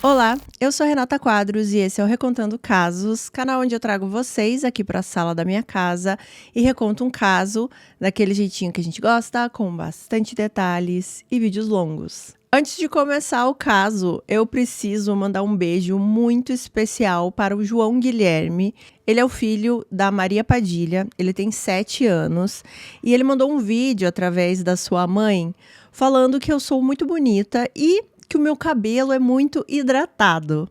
Olá, eu sou Renata Quadros e esse é o Recontando Casos, canal onde eu trago vocês aqui para a sala da minha casa e reconto um caso daquele jeitinho que a gente gosta, com bastante detalhes e vídeos longos. Antes de começar o caso, eu preciso mandar um beijo muito especial para o João Guilherme. Ele é o filho da Maria Padilha, ele tem 7 anos e ele mandou um vídeo através da sua mãe falando que eu sou muito bonita e que o meu cabelo é muito hidratado.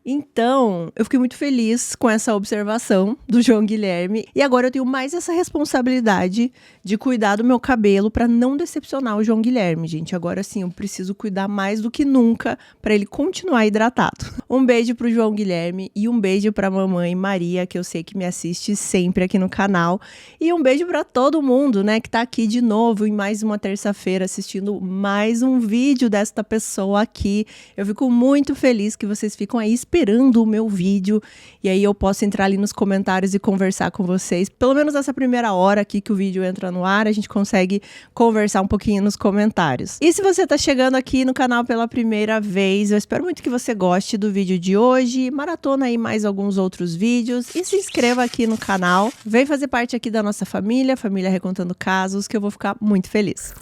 Então, eu fiquei muito feliz com essa observação do João Guilherme. E agora eu tenho mais essa responsabilidade de cuidar do meu cabelo para não decepcionar o João Guilherme, gente. Agora sim, eu preciso cuidar mais do que nunca para ele continuar hidratado. Um beijo pro João Guilherme e um beijo para a mamãe Maria, que eu sei que me assiste sempre aqui no canal. E um beijo para todo mundo, né, que tá aqui de novo em mais uma terça-feira assistindo mais um vídeo desta pessoa aqui. Eu fico muito feliz que vocês ficam aí esperando o meu vídeo, e aí eu posso entrar ali nos comentários e conversar com vocês. Pelo menos essa primeira hora aqui que o vídeo entra no ar, a gente consegue conversar um pouquinho nos comentários. E se você tá chegando aqui no canal pela primeira vez, eu espero muito que você goste do vídeo de hoje, maratona aí mais alguns outros vídeos e se inscreva aqui no canal. Vem fazer parte aqui da nossa família Recontando Casos, que eu vou ficar muito feliz.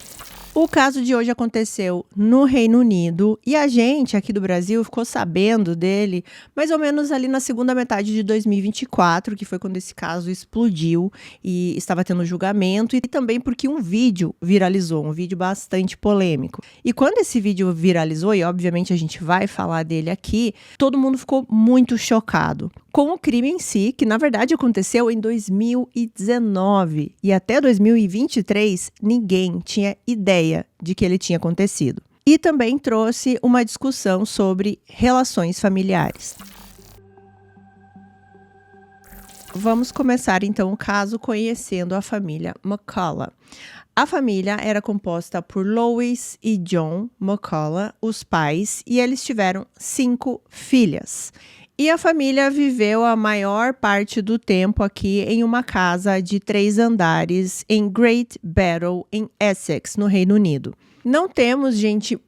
O caso de hoje aconteceu no Reino Unido e a gente aqui do Brasil ficou sabendo dele mais ou menos ali na segunda metade de 2024, que foi quando esse caso explodiu e estava tendo julgamento, e também porque um vídeo viralizou, um vídeo bastante polêmico. E quando esse vídeo viralizou, e obviamente a gente vai falar dele aqui, todo mundo ficou muito chocado com o crime em si, que na verdade aconteceu em 2019 e até 2023 ninguém tinha ideia de que ele tinha acontecido. E também trouxe uma discussão sobre relações familiares. Vamos começar então o caso conhecendo a família McCullough. A família era composta por Lois e John McCullough, os pais, e eles tiveram 5 filhas. E a família viveu a maior parte do tempo aqui em uma casa de 3 andares em Great Barrow, em Essex, no Reino Unido. Não temos, gente,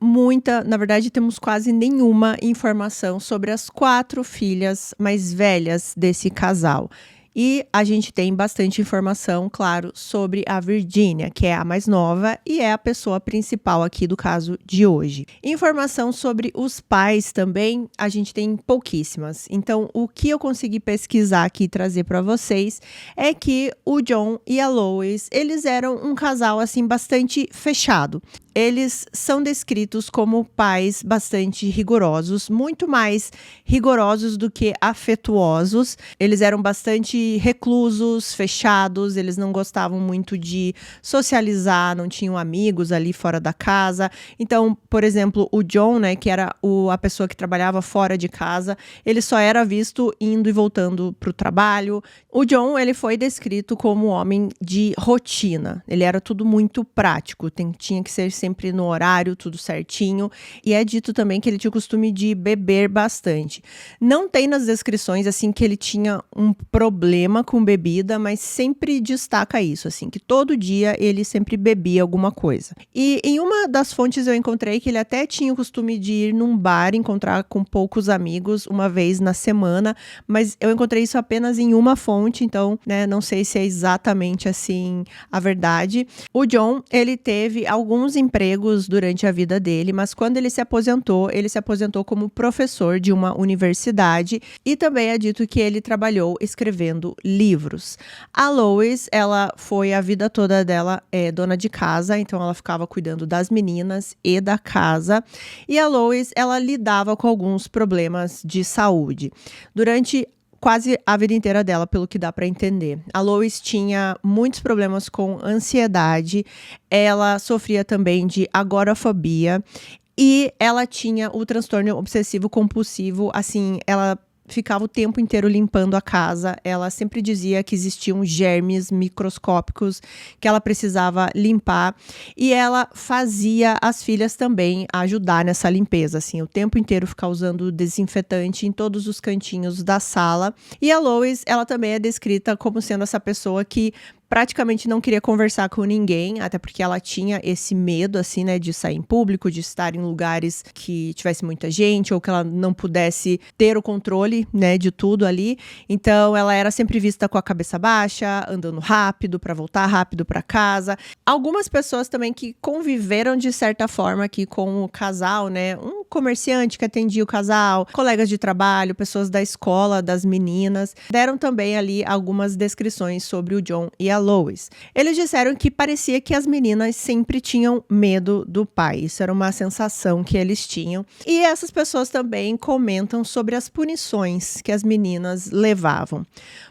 na verdade temos quase nenhuma informação sobre as 4 filhas mais velhas desse casal. E a gente tem bastante informação, claro, sobre a Virginia, que é a mais nova e é a pessoa principal aqui do caso de hoje. Informação sobre os pais também, a gente tem pouquíssimas. Então, o que eu consegui pesquisar aqui e trazer para vocês é que o John e a Lois, eles eram um casal, assim, bastante fechado. Eles são descritos como pais bastante rigorosos, muito mais rigorosos do que afetuosos. Eles eram bastante reclusos, fechados, eles não gostavam muito de socializar, não tinham amigos ali fora da casa. Então, por exemplo, o John, né, que era a pessoa que trabalhava fora de casa, ele só era visto indo e voltando para o trabalho. O John, ele foi descrito como um homem de rotina. Ele era tudo muito prático, tinha que ser sempre no horário, tudo certinho. E é dito também que ele tinha o costume de beber bastante. Não tem nas descrições, assim, que ele tinha um problema com bebida, mas sempre destaca isso, assim, que todo dia ele sempre bebia alguma coisa. E em uma das fontes eu encontrei que ele até tinha o costume de ir num bar, encontrar com poucos amigos uma vez na semana, mas eu encontrei isso apenas em uma fonte, então, né, não sei se é exatamente assim a verdade. O John, ele teve alguns empregos durante a vida dele, mas quando ele se aposentou como professor de uma universidade e também é dito que ele trabalhou escrevendo livros. A Lois, ela foi a vida toda dela dona de casa, então ela ficava cuidando das meninas e da casa. E a Lois, ela lidava com alguns problemas de saúde. Durante quase a vida inteira dela, pelo que dá para entender. A Lois tinha muitos problemas com ansiedade, ela sofria também de agorafobia e ela tinha o transtorno obsessivo compulsivo, assim, ela ficava o tempo inteiro limpando a casa. Ela sempre dizia que existiam germes microscópicos que ela precisava limpar. E ela fazia as filhas também ajudar nessa limpeza, assim, o tempo inteiro ficar usando desinfetante em todos os cantinhos da sala. E a Lois, ela também é descrita como sendo essa pessoa que praticamente não queria conversar com ninguém, até porque ela tinha esse medo, assim, né, de sair em público, de estar em lugares que tivesse muita gente ou que ela não pudesse ter o controle, né, de tudo ali. Então, ela era sempre vista com a cabeça baixa, andando rápido para voltar rápido para casa. Algumas pessoas também que conviveram de certa forma aqui com o casal, né, um comerciante que atendia o casal, colegas de trabalho, pessoas da escola, das meninas, deram também ali algumas descrições sobre o John e a Lois. Eles disseram que parecia que as meninas sempre tinham medo do pai. Isso era uma sensação que eles tinham. E essas pessoas também comentam sobre as punições que as meninas levavam.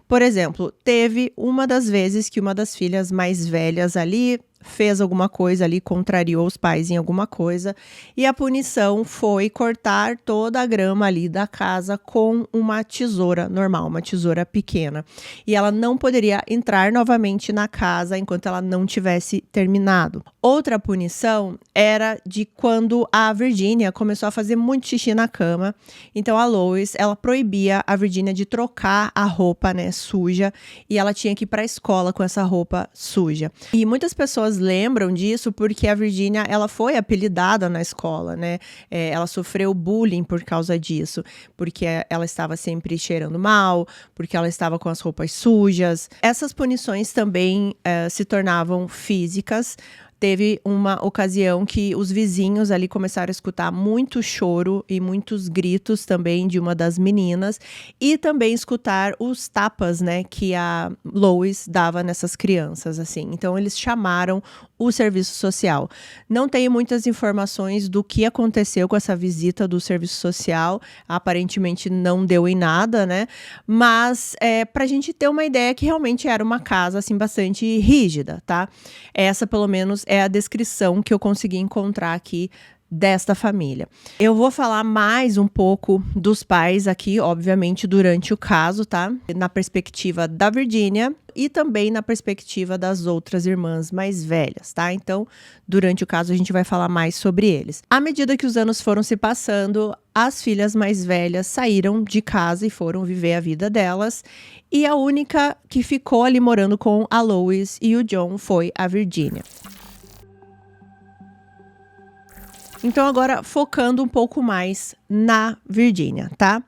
Por exemplo, teve uma das vezes que uma das filhas mais velhas ali fez alguma coisa ali, contrariou os pais em alguma coisa, e a punição foi cortar toda a grama ali da casa com uma tesoura normal, uma tesoura pequena. E ela não poderia entrar novamente na casa enquanto ela não tivesse terminado. Outra punição era de quando a Virginia começou a fazer muito xixi na cama. Então a Lois, ela proibia a Virginia de trocar a roupa, né, suja, e ela tinha que ir para a escola com essa roupa suja. E muitas pessoas lembram disso porque a Virginia, ela foi apelidada na escola, né? Ela sofreu bullying por causa disso, porque ela estava sempre cheirando mal, porque ela estava com as roupas sujas. Essas punições também se tornavam físicas. Teve uma ocasião que os vizinhos ali começaram a escutar muito choro e muitos gritos também de uma das meninas e também escutar os tapas, né, que a Lois dava nessas crianças, assim. Então eles chamaram o serviço social. Não tenho muitas informações do que aconteceu com essa visita do serviço social. Aparentemente não deu em nada, né? Mas pra gente ter uma ideia que realmente era uma casa assim bastante rígida, tá? Essa pelo menos é a descrição que eu consegui encontrar aqui desta família. Eu vou falar mais um pouco dos pais aqui, obviamente, durante o caso, tá? Na perspectiva da Virginia e também na perspectiva das outras irmãs mais velhas, tá? Então, durante o caso, a gente vai falar mais sobre eles. À medida que os anos foram se passando, as filhas mais velhas saíram de casa e foram viver a vida delas. E a única que ficou ali morando com a Lois e o John foi a Virginia. Então, agora focando um pouco mais na Virginia, tá?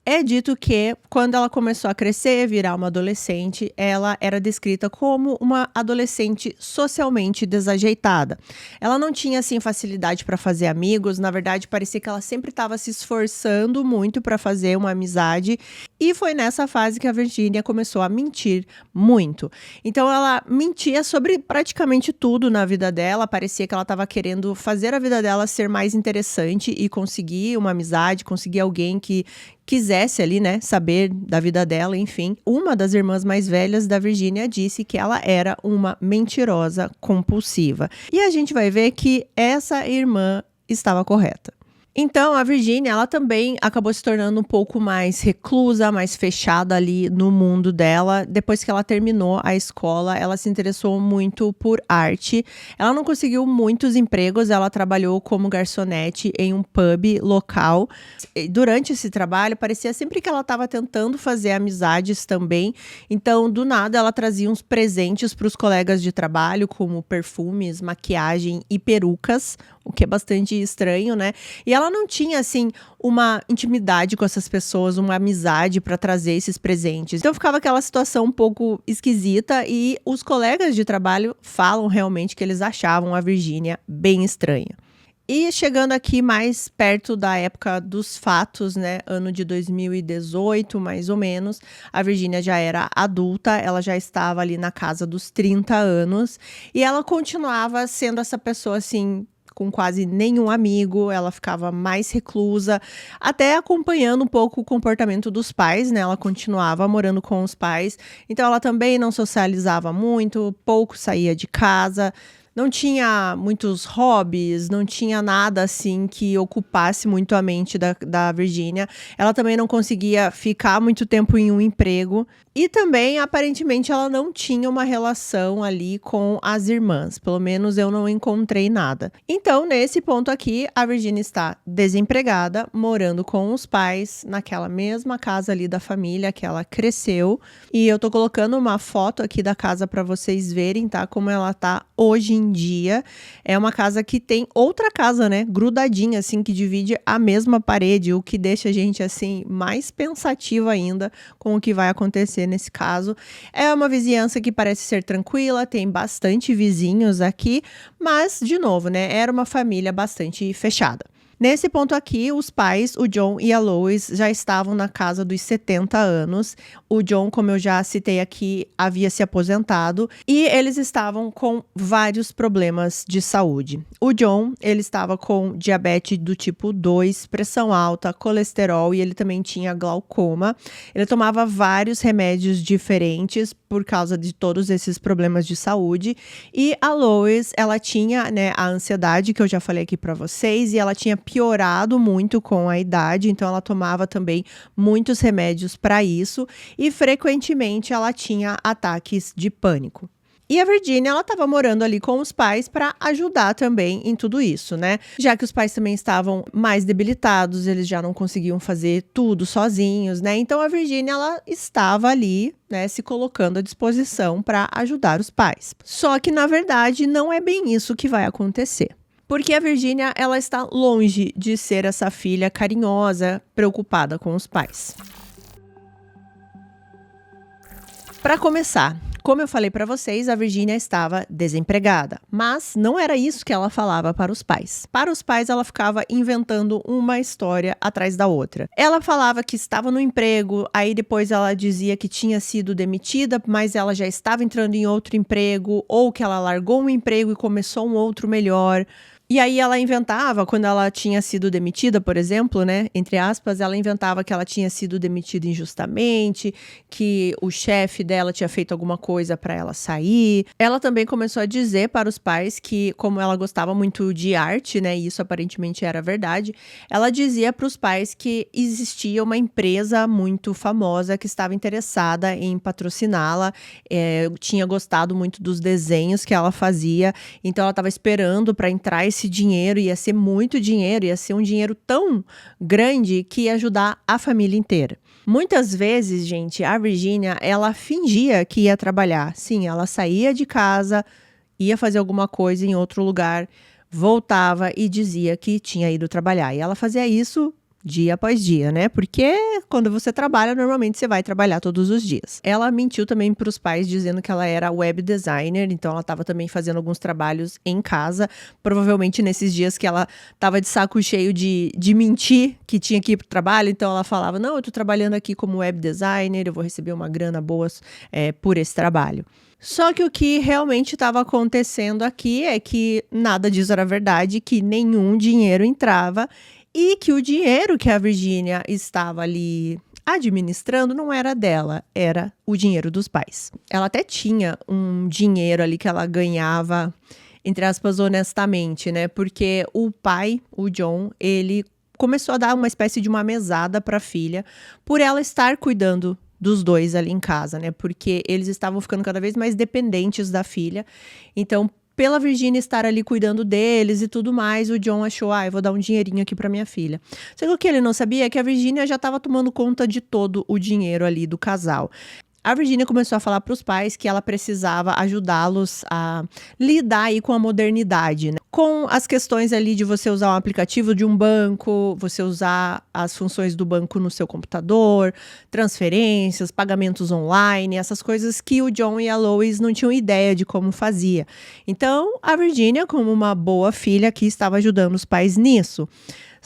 É dito que, quando ela começou a crescer, virar uma adolescente, ela era descrita como uma adolescente socialmente desajeitada. Ela não tinha, assim, facilidade para fazer amigos. Na verdade, parecia que ela sempre estava se esforçando muito para fazer uma amizade. E foi nessa fase que a Virginia começou a mentir muito. Então, ela mentia sobre praticamente tudo na vida dela. Parecia que ela estava querendo fazer a vida dela ser mais interessante e conseguir uma amizade, conseguir alguém que quisesse ali, né, saber da vida dela, enfim. Uma das irmãs mais velhas da Virginia disse que ela era uma mentirosa compulsiva. E a gente vai ver que essa irmã estava correta. Então, a Virginia, ela também acabou se tornando um pouco mais reclusa, mais fechada ali no mundo dela. Depois que ela terminou a escola, ela se interessou muito por arte. Ela não conseguiu muitos empregos, ela trabalhou como garçonete em um pub local. Durante esse trabalho, parecia sempre que ela estava tentando fazer amizades também. Então, do nada, ela trazia uns presentes para os colegas de trabalho, como perfumes, maquiagem e perucas, o que é bastante estranho, né? E ela não tinha, assim, uma intimidade com essas pessoas, uma amizade para trazer esses presentes. Então ficava aquela situação um pouco esquisita e os colegas de trabalho falam realmente que eles achavam a Virginia bem estranha. E chegando aqui mais perto da época dos fatos, né, ano de 2018, mais ou menos, a Virginia já era adulta, ela já estava ali na casa dos 30 anos e ela continuava sendo essa pessoa, assim, com quase nenhum amigo, ela ficava mais reclusa, até acompanhando um pouco o comportamento dos pais, né? Ela continuava morando com os pais, então ela também não socializava muito, pouco saía de casa, não tinha muitos hobbies, não tinha nada assim que ocupasse muito a mente da Virginia. Ela também não conseguia ficar muito tempo em um emprego. E também, aparentemente, ela não tinha uma relação ali com as irmãs. Pelo menos eu não encontrei nada. Então, nesse ponto aqui, a Virginia está desempregada, morando com os pais, naquela mesma casa ali da família que ela cresceu. E eu tô colocando uma foto aqui da casa para vocês verem, tá? Como ela tá hoje em dia. É uma casa que tem outra casa, né? Grudadinha, assim, que divide a mesma parede, o que deixa a gente, assim, mais pensativa ainda com o que vai acontecer nesse caso. É uma vizinhança que parece ser tranquila, tem bastante vizinhos aqui, mas, de novo, né? Era uma família bastante fechada. Nesse ponto aqui, os pais, o John e a Lois, já estavam na casa dos 70 anos. O John, como eu já citei aqui, havia se aposentado e eles estavam com vários problemas de saúde. O John, ele estava com diabetes do tipo 2, pressão alta, colesterol e ele também tinha glaucoma. Ele tomava vários remédios diferentes por causa de todos esses problemas de saúde. E a Lois, ela tinha, né, a ansiedade que eu já falei aqui para vocês e ela tinha piorado muito com a idade, então ela tomava também muitos remédios para isso e frequentemente ela tinha ataques de pânico. E a Virginia, ela estava morando ali com os pais para ajudar também em tudo isso, né? Já que os pais também estavam mais debilitados, eles já não conseguiam fazer tudo sozinhos, né? Então a Virginia, ela estava ali, né, se colocando à disposição para ajudar os pais. Só que na verdade não é bem isso que vai acontecer. Porque a Virginia, ela está longe de ser essa filha carinhosa, preocupada com os pais. Para começar, como eu falei para vocês, a Virginia estava desempregada, mas não era isso que ela falava para os pais. Para os pais, ela ficava inventando uma história atrás da outra. Ela falava que estava no emprego, aí depois ela dizia que tinha sido demitida, mas ela já estava entrando em outro emprego, ou que ela largou um emprego e começou um outro melhor. E aí ela inventava, quando ela tinha sido demitida, por exemplo, né, entre aspas, ela inventava que ela tinha sido demitida injustamente, que o chefe dela tinha feito alguma coisa para ela sair. Ela também começou a dizer para os pais que, como ela gostava muito de arte, né, e isso aparentemente era verdade, ela dizia para os pais que existia uma empresa muito famosa que estava interessada em patrociná-la, tinha gostado muito dos desenhos que ela fazia, então ela estava esperando para entrar esse dinheiro, ia ser muito dinheiro, ia ser um dinheiro tão grande que ia ajudar a família inteira. Muitas vezes, gente, a Virginia, ela fingia que ia trabalhar. Sim, ela saía de casa, ia fazer alguma coisa em outro lugar, voltava e dizia que tinha ido trabalhar. E ela fazia isso dia após dia, né? Porque quando você trabalha, normalmente você vai trabalhar todos os dias. Ela mentiu também para os pais dizendo que ela era web designer, então ela estava também fazendo alguns trabalhos em casa, provavelmente nesses dias que ela estava de saco cheio de mentir que tinha que ir para o trabalho, então ela falava, não, eu estou trabalhando aqui como web designer, eu vou receber uma grana boa por esse trabalho. Só que o que realmente estava acontecendo aqui é que nada disso era verdade, que nenhum dinheiro entrava e que o dinheiro que a Virginia estava ali administrando não era dela, era o dinheiro dos pais. Ela até tinha um dinheiro ali que ela ganhava, entre aspas, honestamente, né? Porque o pai, o John, ele começou a dar uma espécie de uma mesada para a filha por ela estar cuidando dos dois ali em casa, né? Porque eles estavam ficando cada vez mais dependentes da filha. Então, pela Virginia estar ali cuidando deles e tudo mais, o John achou, eu vou dar um dinheirinho aqui pra minha filha. Só que o que ele não sabia é que a Virginia já estava tomando conta de todo o dinheiro ali do casal. A Virginia começou a falar para os pais que ela precisava ajudá-los a lidar aí com a modernidade, né? Com as questões ali de você usar um aplicativo de um banco, você usar as funções do banco no seu computador, transferências, pagamentos online, essas coisas que o John e a Lois não tinham ideia de como fazia. Então, a Virginia, como uma boa filha aqui, estava ajudando os pais nisso.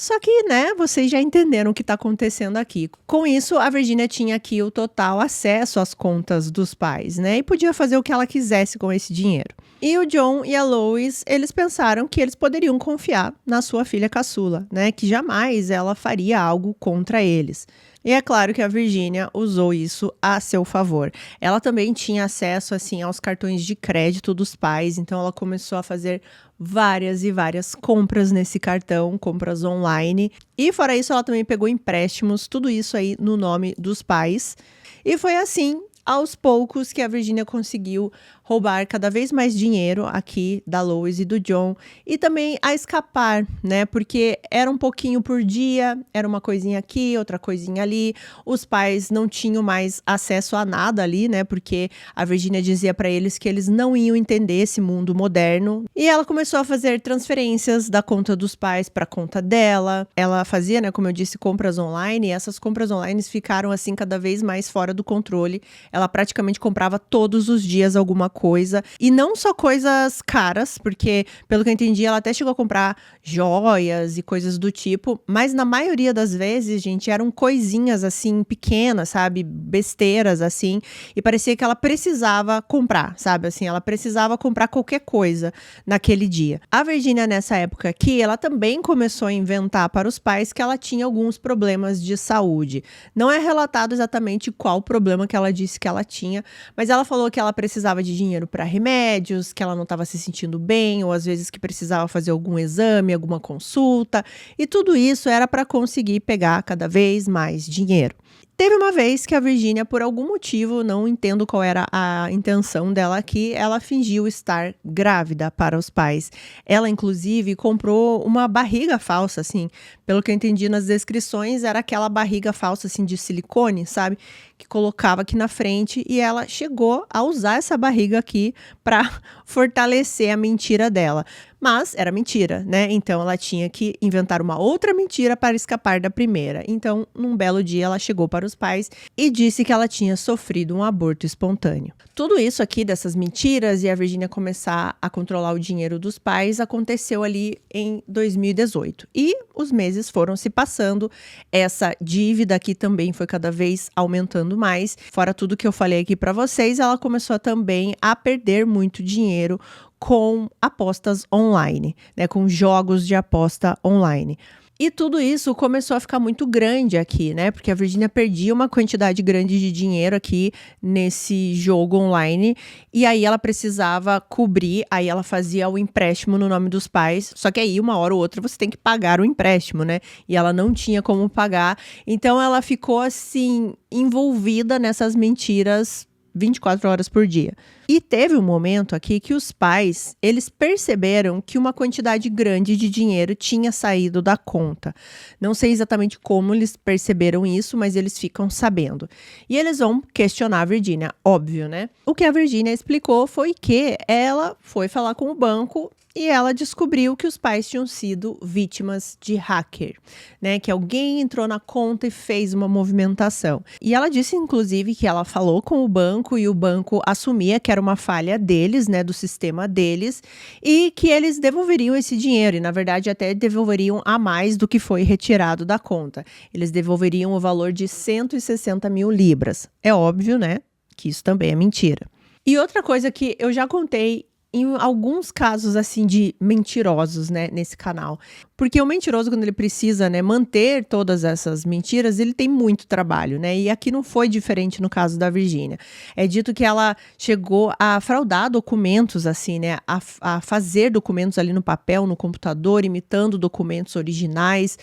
Só que, né, vocês já entenderam o que está acontecendo aqui. Com isso, a Virginia tinha aqui o total acesso às contas dos pais, né, e podia fazer o que ela quisesse com esse dinheiro. E o John e a Lois, eles pensaram que eles poderiam confiar na sua filha caçula, né, que jamais ela faria algo contra eles. E é claro que a Virginia usou isso a seu favor. Ela também tinha acesso, assim, aos cartões de crédito dos pais, então ela começou a fazer várias e várias compras nesse cartão, compras online. E fora isso, ela também pegou empréstimos, tudo isso aí no nome dos pais. E foi assim, aos poucos, que a Virginia conseguiu roubar cada vez mais dinheiro aqui da Lois e do John e também a escapar, né? Porque era um pouquinho por dia, era uma coisinha aqui, outra coisinha ali. Os pais não tinham mais acesso a nada ali, né? Porque a Virginia dizia para eles que eles não iam entender esse mundo moderno. E ela começou a fazer transferências da conta dos pais para a conta dela. Ela fazia, né, como eu disse, compras online, e essas compras online ficaram assim cada vez mais fora do controle. Ela praticamente comprava todos os dias alguma coisa, e não só coisas caras, porque pelo que eu entendi, ela até chegou a comprar joias e coisas do tipo, mas na maioria das vezes, gente, eram coisinhas assim pequenas, sabe, besteiras assim, e parecia que ela precisava comprar, sabe, assim, ela precisava comprar qualquer coisa naquele dia. A Virginia, nessa época aqui, ela também começou a inventar para os pais que ela tinha alguns problemas de saúde. Não é relatado exatamente qual problema que ela disse que ela tinha, mas ela falou que ela precisava de dinheiro para remédios, que ela não estava se sentindo bem, ou às vezes que precisava fazer algum exame, alguma consulta, e tudo isso era para conseguir pegar cada vez mais dinheiro. Teve uma vez que a Virginia, por algum motivo, não entendo qual era a intenção dela aqui, ela fingiu estar grávida para os pais. Ela, inclusive, comprou uma barriga falsa, assim. Pelo que eu entendi nas descrições, era aquela barriga falsa, assim, de silicone, sabe? Que colocava aqui na frente, e ela chegou a usar essa barriga aqui para fortalecer a mentira dela. Mas era mentira, né? Então ela tinha que inventar uma outra mentira para escapar da primeira. Então, num belo dia, ela chegou para os pais e disse que ela tinha sofrido um aborto espontâneo. Tudo isso aqui, dessas mentiras e a Virginia começar a controlar o dinheiro dos pais, aconteceu ali em 2018. E os meses foram se passando, essa dívida aqui também foi cada vez aumentando mais. Fora tudo que eu falei aqui para vocês, ela começou também a perder muito dinheiro com apostas online, né, com jogos de aposta online. E tudo isso começou a ficar muito grande aqui, né? Porque a Virginia perdia uma quantidade grande de dinheiro aqui nesse jogo online. E aí ela precisava cobrir, aí ela fazia o empréstimo no nome dos pais. Só que aí, uma hora ou outra, você tem que pagar o empréstimo, né? E ela não tinha como pagar. Então ela ficou assim, envolvida nessas mentiras 24 horas por dia. E teve um momento aqui que os pais, eles perceberam que uma quantidade grande de dinheiro tinha saído da conta. Não sei exatamente como eles perceberam isso, mas eles ficam sabendo. E eles vão questionar a Virginia, óbvio, né? O que a Virginia explicou foi que ela foi falar com o banco e ela descobriu que os pais tinham sido vítimas de hacker, né? Que alguém entrou na conta e fez uma movimentação. E ela disse, inclusive, que ela falou com o banco e o banco assumia que era uma falha deles, né? Do sistema deles, e que eles devolveriam esse dinheiro. E, na verdade, até devolveriam a mais do que foi retirado da conta. Eles devolveriam o valor de 160 mil libras. É óbvio, né? Que isso também é mentira. E outra coisa que eu já contei em alguns casos, assim, de mentirosos, né, nesse canal. Porque o mentiroso, quando ele precisa, né, manter todas essas mentiras, ele tem muito trabalho, né? E aqui não foi diferente no caso da Virginia. É dito que ela chegou a fraudar documentos, assim, né? A fazer documentos ali no papel, no computador, imitando documentos originais,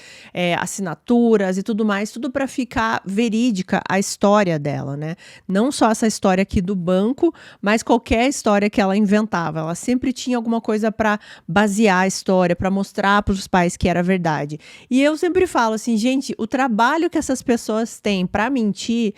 assinaturas e tudo mais, tudo para ficar verídica a história dela, né? Não só essa história aqui do banco, mas qualquer história que ela inventava. Ela sempre tinha alguma coisa para basear a história, para mostrar para os pais que era verdade. E eu sempre falo assim, gente, o trabalho que essas pessoas têm para mentir,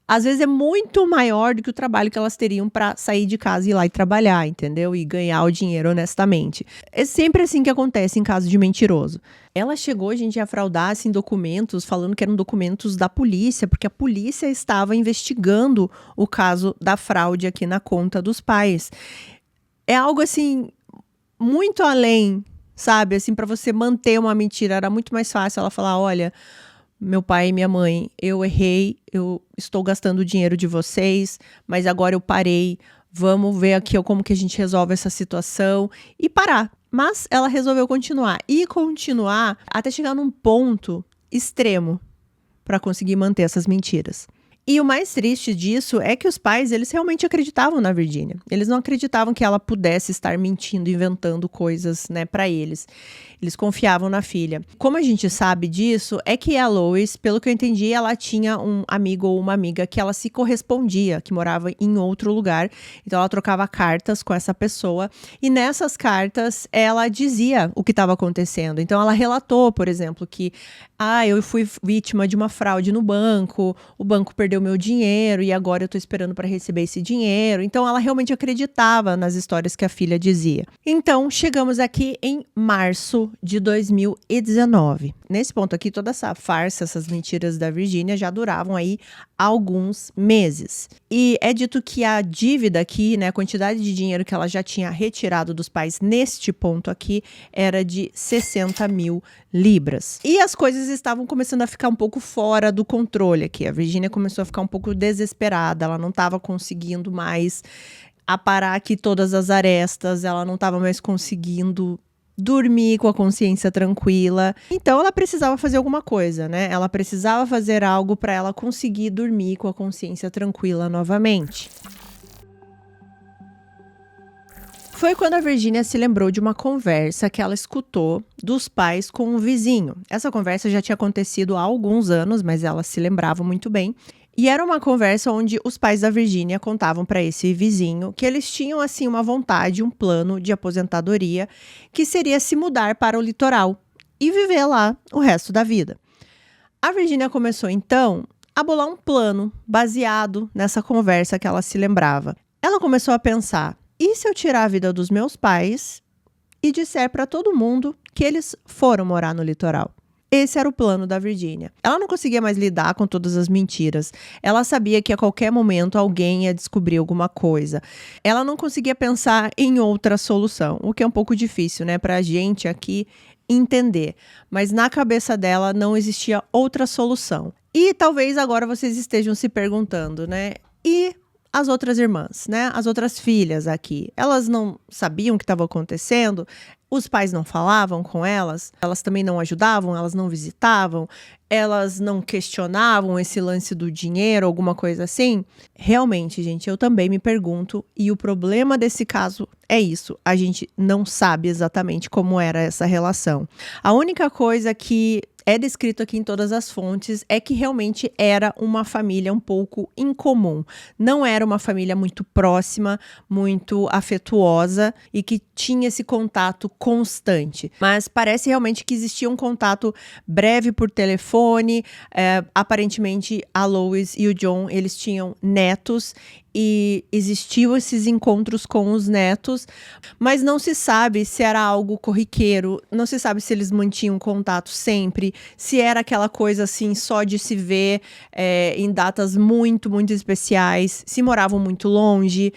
às vezes é muito maior do que o trabalho que elas teriam para sair de casa e ir lá e trabalhar, entendeu? E ganhar o dinheiro honestamente. É sempre assim que acontece em caso de mentiroso. Ela chegou, gente, a fraudar assim, documentos, falando que eram documentos da polícia, porque a polícia estava investigando o caso da fraude aqui na conta dos pais. É algo assim, muito além sabe? Assim, para você manter uma mentira. Era muito mais fácil ela falar: olha, meu pai e minha mãe, eu errei, eu estou gastando o dinheiro de vocês, mas agora eu parei. Vamos ver aqui como que a gente resolve essa situação e parar. Mas ela resolveu continuar e continuar até chegar num ponto extremo para conseguir manter essas mentiras. E o mais triste disso é que os pais, eles realmente acreditavam na Virginia. Eles não acreditavam que ela pudesse estar mentindo, inventando coisas, né, para eles. Eles confiavam na filha. Como a gente sabe disso, é que a Lois, pelo que eu entendi, ela tinha um amigo ou uma amiga que ela se correspondia, que morava em outro lugar. Então ela trocava cartas com essa pessoa e nessas cartas ela dizia o que estava acontecendo. Então ela relatou, por exemplo, que eu fui vítima de uma fraude no banco, o banco perdeu meu dinheiro e agora eu tô esperando para receber esse dinheiro. Então ela realmente acreditava nas histórias que a filha dizia. Então chegamos aqui em março de 2019. Nesse ponto aqui, toda essa farsa, essas mentiras da Virginia já duravam aí alguns meses. E é dito que a dívida aqui, né, a quantidade de dinheiro que ela já tinha retirado dos pais neste ponto aqui era de 60 mil libras. E as coisas estavam começando a ficar um pouco fora do controle aqui. A Virginia começou a ficar um pouco desesperada, ela não estava conseguindo mais aparar aqui todas as arestas, ela não estava mais conseguindo dormir com a consciência tranquila. Então ela precisava fazer alguma coisa, né? Ela precisava fazer algo para ela conseguir dormir com a consciência tranquila novamente. Foi quando a Virginia se lembrou de uma conversa que ela escutou dos pais com um vizinho. Essa conversa já tinha acontecido há alguns anos, mas ela se lembrava muito bem. E era uma conversa onde os pais da Virginia contavam para esse vizinho que eles tinham assim uma vontade, um plano de aposentadoria, que seria se mudar para o litoral e viver lá o resto da vida. A Virginia começou então a bolar um plano baseado nessa conversa que ela se lembrava. Ela começou a pensar: e se eu tirar a vida dos meus pais e disser para todo mundo que eles foram morar no litoral? Esse era o plano da Virginia. Ela não conseguia mais lidar com todas as mentiras. Ela sabia que a qualquer momento alguém ia descobrir alguma coisa. Ela não conseguia pensar em outra solução, o que é um pouco difícil, né, pra gente aqui entender. Mas na cabeça dela não existia outra solução. E talvez agora vocês estejam se perguntando, né? E as outras irmãs, né? As outras filhas aqui, elas não sabiam o que estava acontecendo? Os pais não falavam com elas? Elas também não ajudavam? Elas não visitavam? Elas não questionavam esse lance do dinheiro, alguma coisa assim? Realmente, gente, eu também me pergunto, e o problema desse caso é isso. A gente não sabe exatamente como era essa relação. A única coisa que é descrito aqui em todas as fontes é que realmente era uma família um pouco incomum. Não era uma família muito próxima, muito afetuosa e que tinha esse contato constante. Mas parece realmente que existia um contato breve por telefone. Aparentemente, a Lois e o John, eles tinham netos e existiam esses encontros com os netos, mas não se sabe se era algo corriqueiro, não se sabe se eles mantinham contato sempre, se era aquela coisa assim só de se ver em datas muito, muito especiais, se moravam muito longe.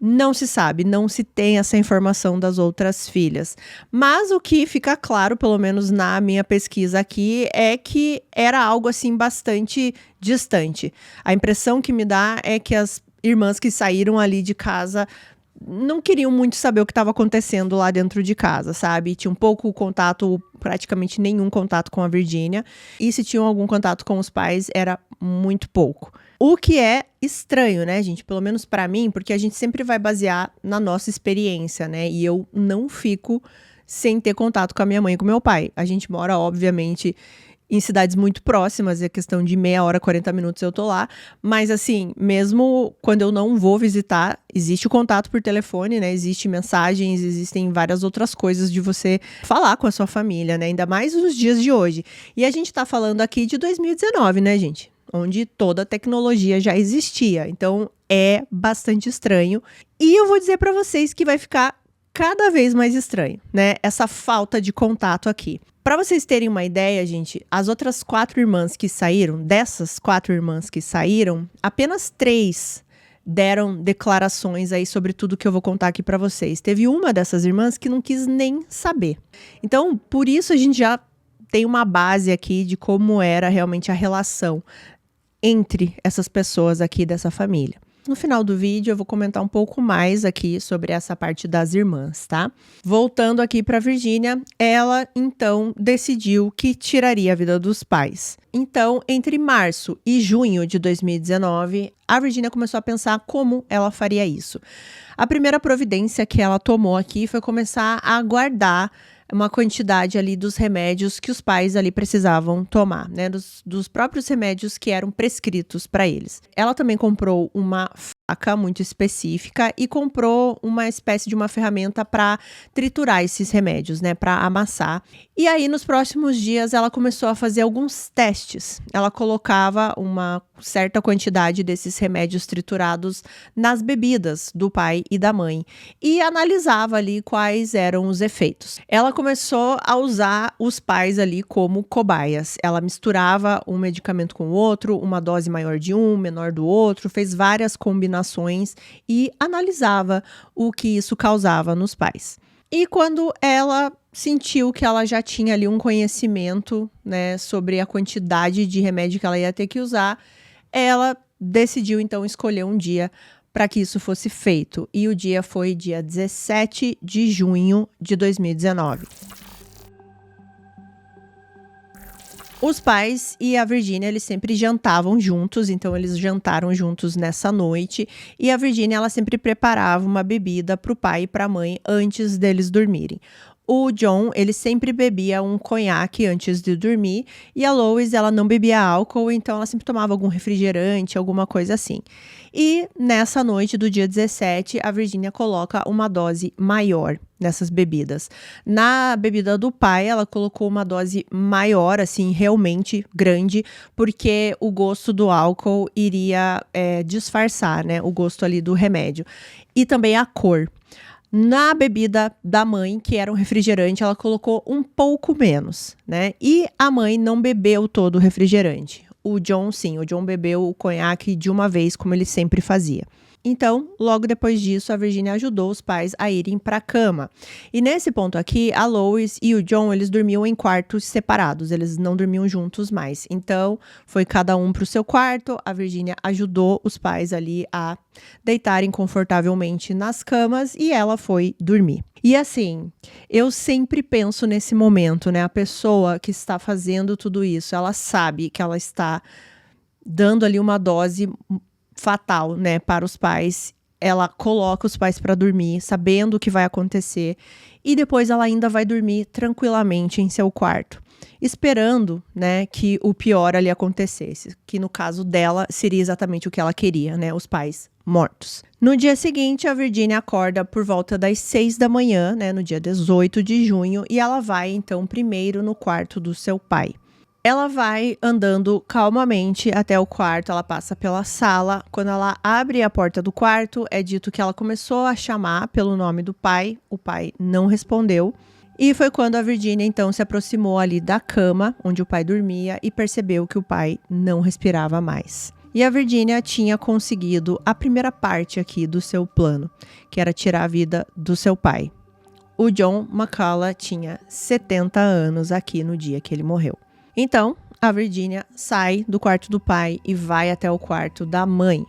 Não se sabe, não se tem essa informação das outras filhas. Mas o que fica claro, pelo menos na minha pesquisa aqui, é que era algo assim bastante distante. A impressão que me dá é que as irmãs que saíram ali de casa não queriam muito saber o que estava acontecendo lá dentro de casa, sabe? Tinha um pouco contato, praticamente nenhum contato com a Virginia. E se tinham algum contato com os pais, era muito pouco. O que é estranho, né, gente? Pelo menos pra mim, porque a gente sempre vai basear na nossa experiência, né? E eu não fico sem ter contato com a minha mãe e com o meu pai. A gente mora, obviamente, em cidades muito próximas, é questão de meia hora, 40 minutos eu tô lá. Mas assim, mesmo quando eu não vou visitar, existe o contato por telefone, né? Existem mensagens, existem várias outras coisas de você falar com a sua família, né? Ainda mais nos dias de hoje. E a gente tá falando aqui de 2019, né, gente? Onde toda a tecnologia já existia. Então, é bastante estranho. E eu vou dizer pra vocês que vai ficar cada vez mais estranho, né? Essa falta de contato aqui. Para vocês terem uma ideia, gente, as outras 4 irmãs que saíram, dessas 4 irmãs que saíram, apenas 3 deram declarações aí sobre tudo que eu vou contar aqui para vocês. Teve uma dessas irmãs que não quis nem saber. Então, por isso a gente já tem uma base aqui de como era realmente a relação entre essas pessoas aqui dessa família. No final do vídeo eu vou comentar um pouco mais aqui sobre essa parte das irmãs, tá? Voltando aqui para Virginia, ela então decidiu que tiraria a vida dos pais. Então, entre março e junho de 2019, a Virginia começou a pensar como ela faria isso. A primeira providência que ela tomou aqui foi começar a guardar uma quantidade ali dos remédios que os pais ali precisavam tomar, né? Dos próprios remédios que eram prescritos para eles. Ela também comprou uma faca muito específica e comprou uma espécie de uma ferramenta para triturar esses remédios, né? Para amassar. E aí, nos próximos dias, ela começou a fazer alguns testes. Ela colocava uma certa quantidade desses remédios triturados nas bebidas do pai e da mãe e analisava ali quais eram os efeitos. Ela começou a usar os pais ali como cobaias. Ela misturava um medicamento com o outro, uma dose maior de um, menor do outro, fez várias combinações e analisava o que isso causava nos pais. E quando ela sentiu que ela já tinha ali um conhecimento, né, sobre a quantidade de remédio que ela ia ter que usar, ela decidiu então escolher um dia para que isso fosse feito. E o dia foi dia 17 de junho de 2019. Os pais e a Virginia, eles sempre jantavam juntos, então eles jantaram juntos nessa noite. E a Virginia, ela sempre preparava uma bebida para o pai e para a mãe antes deles dormirem. O John, ele sempre bebia um conhaque antes de dormir. E a Lois, ela não bebia álcool, então ela sempre tomava algum refrigerante, alguma coisa assim. E nessa noite do dia 17, a Virginia coloca uma dose maior nessas bebidas. Na bebida do pai, ela colocou uma dose maior, assim, realmente grande, porque o gosto do álcool iria disfarçar, né, o gosto ali do remédio. E também a cor. Na bebida da mãe, que era um refrigerante, ela colocou um pouco menos, né? E a mãe não bebeu todo o refrigerante. O John, sim, o John bebeu o conhaque de uma vez, como ele sempre fazia. Então, logo depois disso, a Virginia ajudou os pais a irem para a cama. E nesse ponto aqui, a Lois e o John, eles dormiam em quartos separados, eles não dormiam juntos mais. Então, foi cada um para o seu quarto, a Virginia ajudou os pais ali a deitarem confortavelmente nas camas e ela foi dormir. E assim, eu sempre penso nesse momento, né? A pessoa que está fazendo tudo isso, ela sabe que ela está dando ali uma dose fatal, né, para os pais. Ela coloca os pais para dormir, sabendo o que vai acontecer, e depois ela ainda vai dormir tranquilamente em seu quarto, esperando, né, que o pior ali acontecesse, que no caso dela seria exatamente o que ela queria, né, os pais mortos. No dia seguinte, a Virginia acorda por volta das 6 da manhã, né, no dia 18 de junho, e ela vai então primeiro no quarto do seu pai. Ela vai andando calmamente até o quarto, ela passa pela sala. Quando ela abre a porta do quarto, é dito que ela começou a chamar pelo nome do pai. O pai não respondeu. E foi quando a Virginia, então, se aproximou ali da cama, onde o pai dormia, e percebeu que o pai não respirava mais. E a Virginia tinha conseguido a primeira parte aqui do seu plano, que era tirar a vida do seu pai. O John McCullough tinha 70 anos aqui no dia que ele morreu. Então, a Virginia sai do quarto do pai e vai até o quarto da mãe.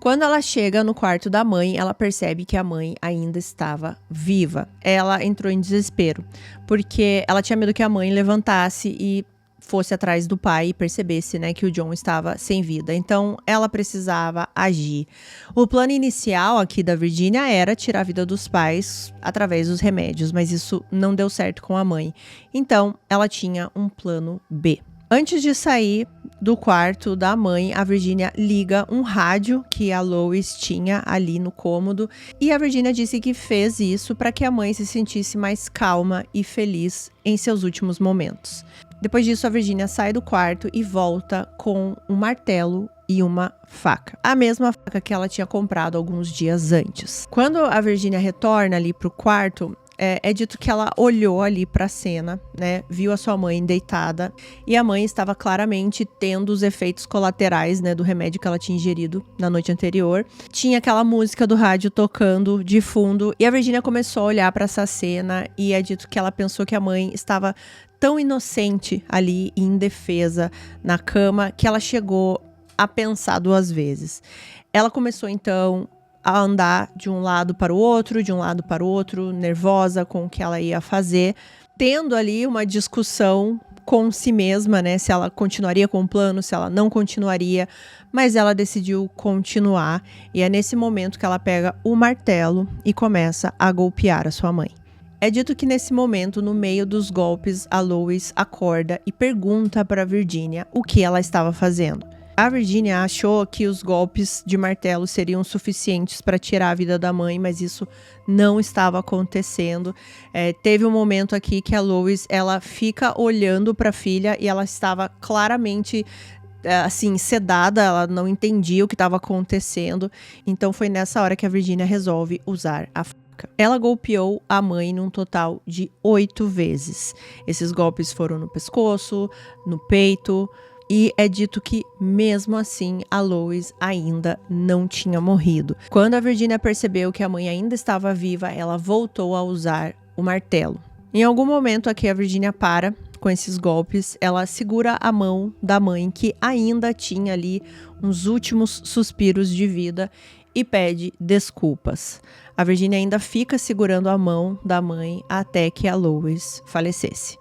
Quando ela chega no quarto da mãe, ela percebe que a mãe ainda estava viva. Ela entrou em desespero, porque ela tinha medo que a mãe levantasse e fosse atrás do pai e percebesse, né, que o John estava sem vida. Então, ela precisava agir. O plano inicial aqui da Virginia era tirar a vida dos pais através dos remédios, mas isso não deu certo com a mãe. Então, ela tinha um plano B. Antes de sair do quarto da mãe, a Virginia liga um rádio que a Lois tinha ali no cômodo, e a Virginia disse que fez isso para que a mãe se sentisse mais calma e feliz em seus últimos momentos. Depois disso, a Virginia sai do quarto e volta com um martelo e uma faca. A mesma faca que ela tinha comprado alguns dias antes. Quando a Virginia retorna ali pro quarto, é dito que ela olhou ali para a cena, né, viu a sua mãe deitada e a mãe estava claramente tendo os efeitos colaterais, né, do remédio que ela tinha ingerido na noite anterior. Tinha aquela música do rádio tocando de fundo e a Virginia começou a olhar para essa cena e é dito que ela pensou que a mãe estava tão inocente ali e indefesa na cama que ela chegou a pensar 2 vezes. Ela começou então a andar de um lado para o outro, nervosa com o que ela ia fazer, tendo ali uma discussão com si mesma, né, se ela continuaria com o plano, se ela não continuaria, mas ela decidiu continuar e é nesse momento que ela pega o martelo e começa a golpear a sua mãe. É dito que nesse momento, no meio dos golpes, a Lois acorda e pergunta para Virginia o que ela estava fazendo. A Virginia achou que os golpes de martelo seriam suficientes para tirar a vida da mãe, mas isso não estava acontecendo. Teve um momento aqui que a Lois, ela fica olhando para a filha e ela estava claramente assim, sedada, ela não entendia o que estava acontecendo. Então foi nessa hora que a Virginia resolve usar a faca. Ela golpeou a mãe num total de 8 vezes. Esses golpes foram no pescoço, no peito. E é dito que, mesmo assim, a Lois ainda não tinha morrido. Quando a Virginia percebeu que a mãe ainda estava viva, ela voltou a usar o martelo. Em algum momento aqui, a Virginia para com esses golpes. Ela segura a mão da mãe, que ainda tinha ali uns últimos suspiros de vida, e pede desculpas. A Virginia ainda fica segurando a mão da mãe até que a Lois falecesse.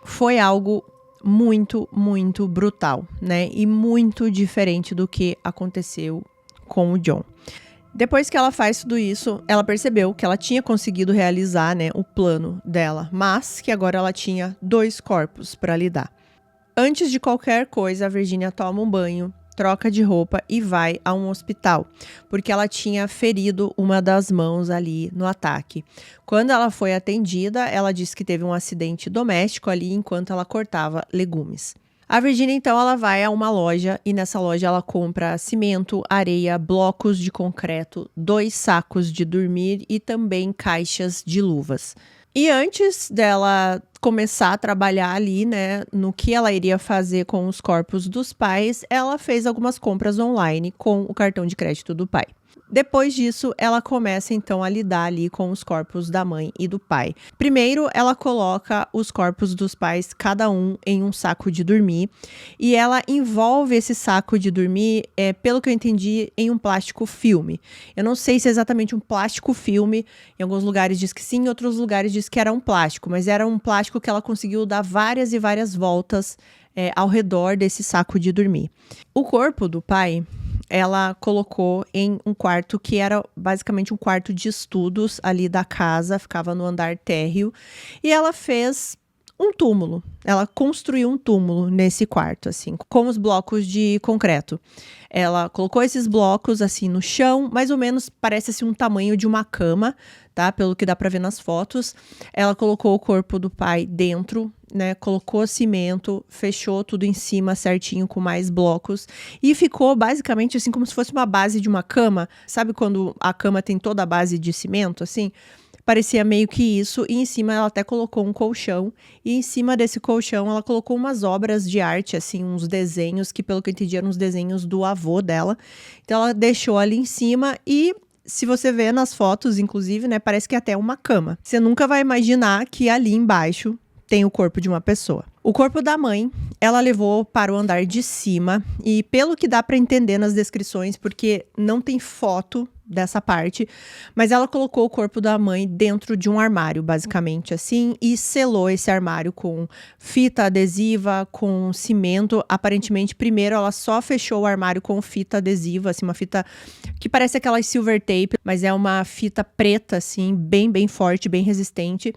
Foi algo muito, muito brutal, né? E muito diferente do que aconteceu com o John. Depois que ela faz tudo isso, ela percebeu que ela tinha conseguido realizar, né, o plano dela, mas que agora ela tinha 2 corpos para lidar. Antes de qualquer coisa, a Virginia toma um banho, troca de roupa e vai a um hospital, porque ela tinha ferido uma das mãos ali no ataque. Quando ela foi atendida, ela disse que teve um acidente doméstico ali enquanto ela cortava legumes. A Virginia, então, ela vai a uma loja e nessa loja ela compra cimento, areia, blocos de concreto, 2 sacos de dormir e também caixas de luvas. E antes dela começar a trabalhar ali, né, no que ela iria fazer com os corpos dos pais, ela fez algumas compras online com o cartão de crédito do pai. Depois disso, ela começa então a lidar ali com os corpos da mãe e do pai. Primeiro, ela coloca os corpos dos pais, cada um em um saco de dormir, e ela envolve esse saco de dormir, pelo que eu entendi, em um plástico filme. Eu não sei se é exatamente um plástico filme, em alguns lugares diz que sim, em outros lugares diz que era um plástico, mas era um plástico que ela conseguiu dar várias e várias voltas ao redor desse saco de dormir. O corpo do pai, ela colocou em um quarto que era basicamente um quarto de estudos ali da casa, ficava no andar térreo, e ela fez um túmulo. Ela construiu um túmulo nesse quarto, assim, com os blocos de concreto. Ela colocou esses blocos, assim, no chão, mais ou menos parece assim um tamanho de uma cama, tá? Pelo que dá pra ver nas fotos. Ela colocou o corpo do pai dentro, né? Colocou cimento, fechou tudo em cima certinho com mais blocos e ficou basicamente assim como se fosse uma base de uma cama. Sabe quando a cama tem toda a base de cimento, assim? Parecia meio que isso, e em cima ela até colocou um colchão, e em cima desse colchão ela colocou umas obras de arte, assim, uns desenhos, que pelo que eu entendi eram uns desenhos do avô dela. Então ela deixou ali em cima e, se você vê nas fotos, inclusive, né, parece que é até uma cama. Você nunca vai imaginar que ali embaixo tem o corpo de uma pessoa. O corpo da mãe, ela levou para o andar de cima, e pelo que dá para entender nas descrições, porque não tem foto dessa parte, mas ela colocou o corpo da mãe dentro de um armário, basicamente assim, e selou esse armário com fita adesiva, com cimento. Aparentemente, primeiro ela só fechou o armário com fita adesiva, assim, uma fita que parece aquelas silver tape, mas é uma fita preta, assim, bem forte, bem resistente.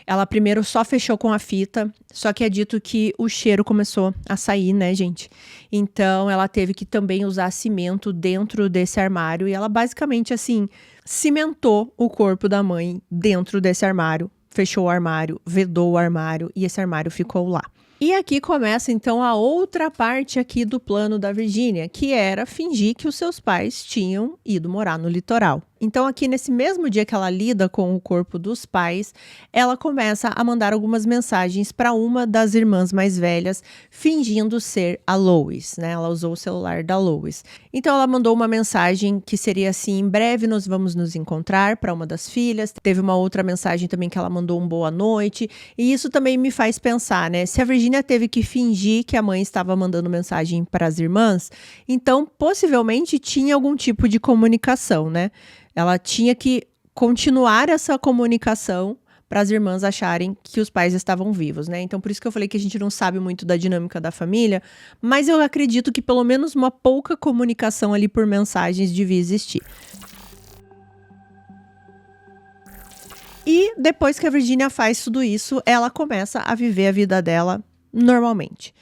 Ela primeiro só fechou com a fita, só que é dito que o cheiro começou a sair, né, gente? Então, ela teve que também usar cimento dentro desse armário e ela basicamente, assim, cimentou o corpo da mãe dentro desse armário, fechou o armário, vedou o armário e esse armário ficou lá. E aqui começa, então, a outra parte aqui do plano da Virginia, que era fingir que os seus pais tinham ido morar no litoral. Então, aqui nesse mesmo dia que ela lida com o corpo dos pais, ela começa a mandar algumas mensagens para uma das irmãs mais velhas, fingindo ser a Lois, né? Ela usou o celular da Lois. Então, ela mandou uma mensagem que seria assim: em breve nós vamos nos encontrar, para uma das filhas. Teve uma outra mensagem também que ela mandou um boa noite. E isso também me faz pensar, né? Se a Virginia teve que fingir que a mãe estava mandando mensagem para as irmãs, então possivelmente tinha algum tipo de comunicação, né? Ela tinha que continuar essa comunicação para as irmãs acharem que os pais estavam vivos, né? Então, por isso que eu falei que a gente não sabe muito da dinâmica da família, mas eu acredito que pelo menos uma pouca comunicação ali por mensagens devia existir. E depois que a Virginia faz tudo isso, ela começa a viver a vida dela normalmente.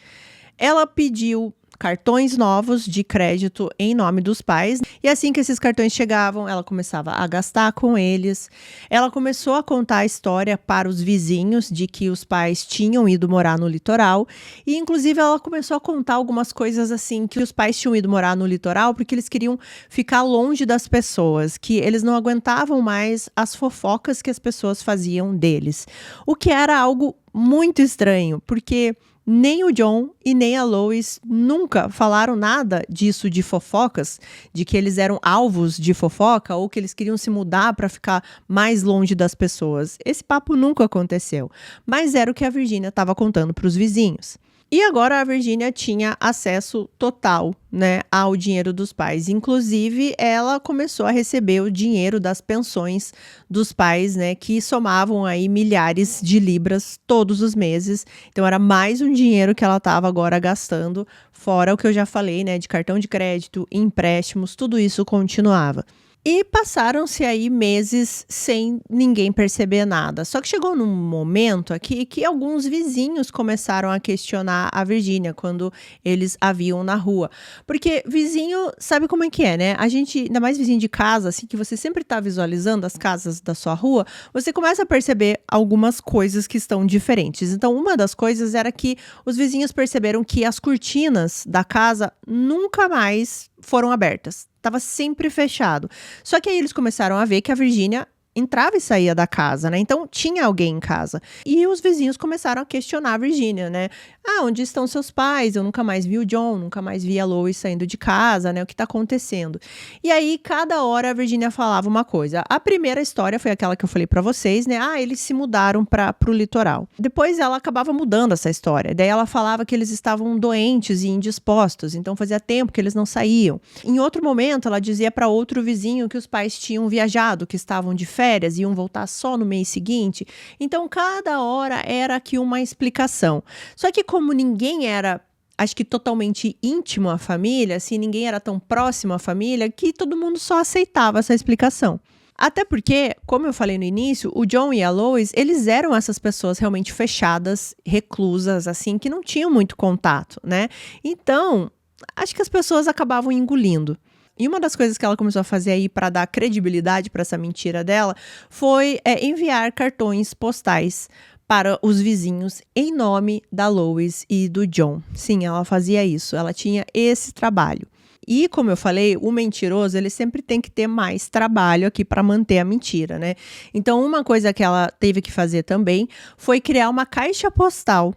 Ela pediu cartões novos de crédito em nome dos pais. E assim que esses cartões chegavam, ela começava a gastar com eles. Ela começou a contar a história para os vizinhos de que os pais tinham ido morar no litoral. E inclusive ela começou a contar algumas coisas assim, que os pais tinham ido morar no litoral porque eles queriam ficar longe das pessoas, que eles não aguentavam mais as fofocas que as pessoas faziam deles. O que era algo muito estranho, porque nem o John e nem a Lois nunca falaram nada disso de fofocas, de que eles eram alvos de fofoca ou que eles queriam se mudar para ficar mais longe das pessoas. Esse papo nunca aconteceu, mas era o que a Virginia estava contando para os vizinhos. E agora a Virginia tinha acesso total, né, ao dinheiro dos pais. Inclusive, ela começou a receber o dinheiro das pensões dos pais, né, que somavam aí milhares de libras todos os meses. Então, era mais um dinheiro que ela estava agora gastando, fora o que eu já falei, né, de cartão de crédito, empréstimos, tudo isso continuava. E passaram-se aí meses sem ninguém perceber nada. Só que chegou num momento aqui que alguns vizinhos começaram a questionar a Virginia quando eles a viam na rua. Porque vizinho, sabe como é que é, né? A gente, ainda mais vizinho de casa, assim, que você sempre tá visualizando as casas da sua rua, você começa a perceber algumas coisas que estão diferentes. Então, uma das coisas era que os vizinhos perceberam que as cortinas da casa nunca mais foram abertas. Tava sempre fechado. Só que aí eles começaram a ver que a Virginia entrava e saía da casa, né? Então tinha alguém em casa. E os vizinhos começaram a questionar a Virginia, né? Ah, onde estão seus pais? Eu nunca mais vi o John, nunca mais vi a Lois saindo de casa, né? O que tá acontecendo? E aí, cada hora a Virginia falava uma coisa. A primeira história foi aquela que eu falei pra vocês, né? Ah, eles se mudaram pro litoral. Depois ela acabava mudando essa história. Daí ela falava que eles estavam doentes e indispostos, então fazia tempo que eles não saíam. Em outro momento, ela dizia para outro vizinho que os pais tinham viajado, que estavam de férias, iam voltar só no mês seguinte. Então, cada hora era aqui uma explicação. Só que como ninguém era, acho que totalmente íntimo à família, assim, ninguém era tão próximo à família, que todo mundo só aceitava essa explicação. Até porque, como eu falei no início, o John e a Lois, eles eram essas pessoas realmente fechadas, reclusas, assim, que não tinham muito contato, né? Então, acho que as pessoas acabavam engolindo. E uma das coisas que ela começou a fazer aí para dar credibilidade para essa mentira dela foi enviar cartões postais para os vizinhos em nome da Lois e do John. Sim, ela fazia isso, ela tinha esse trabalho. E, como eu falei, o mentiroso, ele sempre tem que ter mais trabalho aqui para manter a mentira, né? Então, uma coisa que ela teve que fazer também foi criar uma caixa postal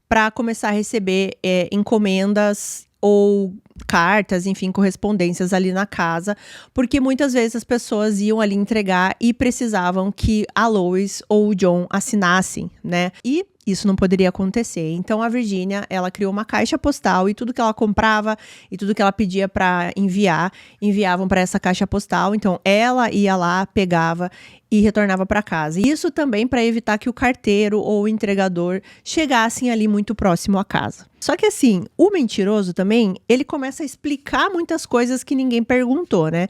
para começar a receber encomendas ou cartas, enfim, correspondências ali na casa, porque muitas vezes as pessoas iam ali entregar e precisavam que a Lois ou o John assinassem, né? E isso não poderia acontecer. Então a Virginia, ela criou uma caixa postal e tudo que ela comprava e tudo que ela pedia para enviavam para essa caixa postal. Então ela ia lá, pegava e retornava para casa. Isso também para evitar que o carteiro ou o entregador chegassem ali muito próximo à casa. Só que assim, o mentiroso também, ele começa a explicar muitas coisas que ninguém perguntou, né?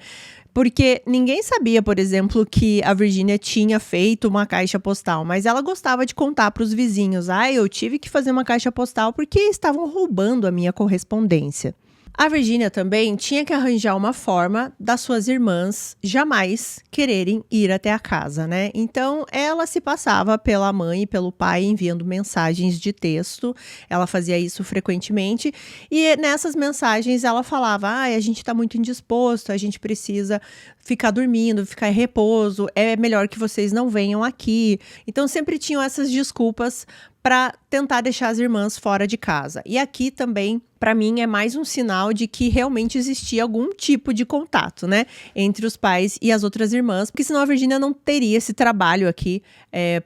Porque ninguém sabia, por exemplo, que a Virginia tinha feito uma caixa postal, mas ela gostava de contar para os vizinhos: ah, eu tive que fazer uma caixa postal porque estavam roubando a minha correspondência. A Virginia também tinha que arranjar uma forma das suas irmãs jamais quererem ir até a casa, né? Então, ela se passava pela mãe e pelo pai enviando mensagens de texto. Ela fazia isso frequentemente. E nessas mensagens ela falava: a gente tá muito indisposto, a gente precisa ficar dormindo, ficar em repouso, é melhor que vocês não venham aqui. Então, sempre tinham essas desculpas para tentar deixar as irmãs fora de casa. E aqui também, para mim, é mais um sinal de que realmente existia algum tipo de contato, né, entre os pais e as outras irmãs, porque senão a Virginia não teria esse trabalho aqui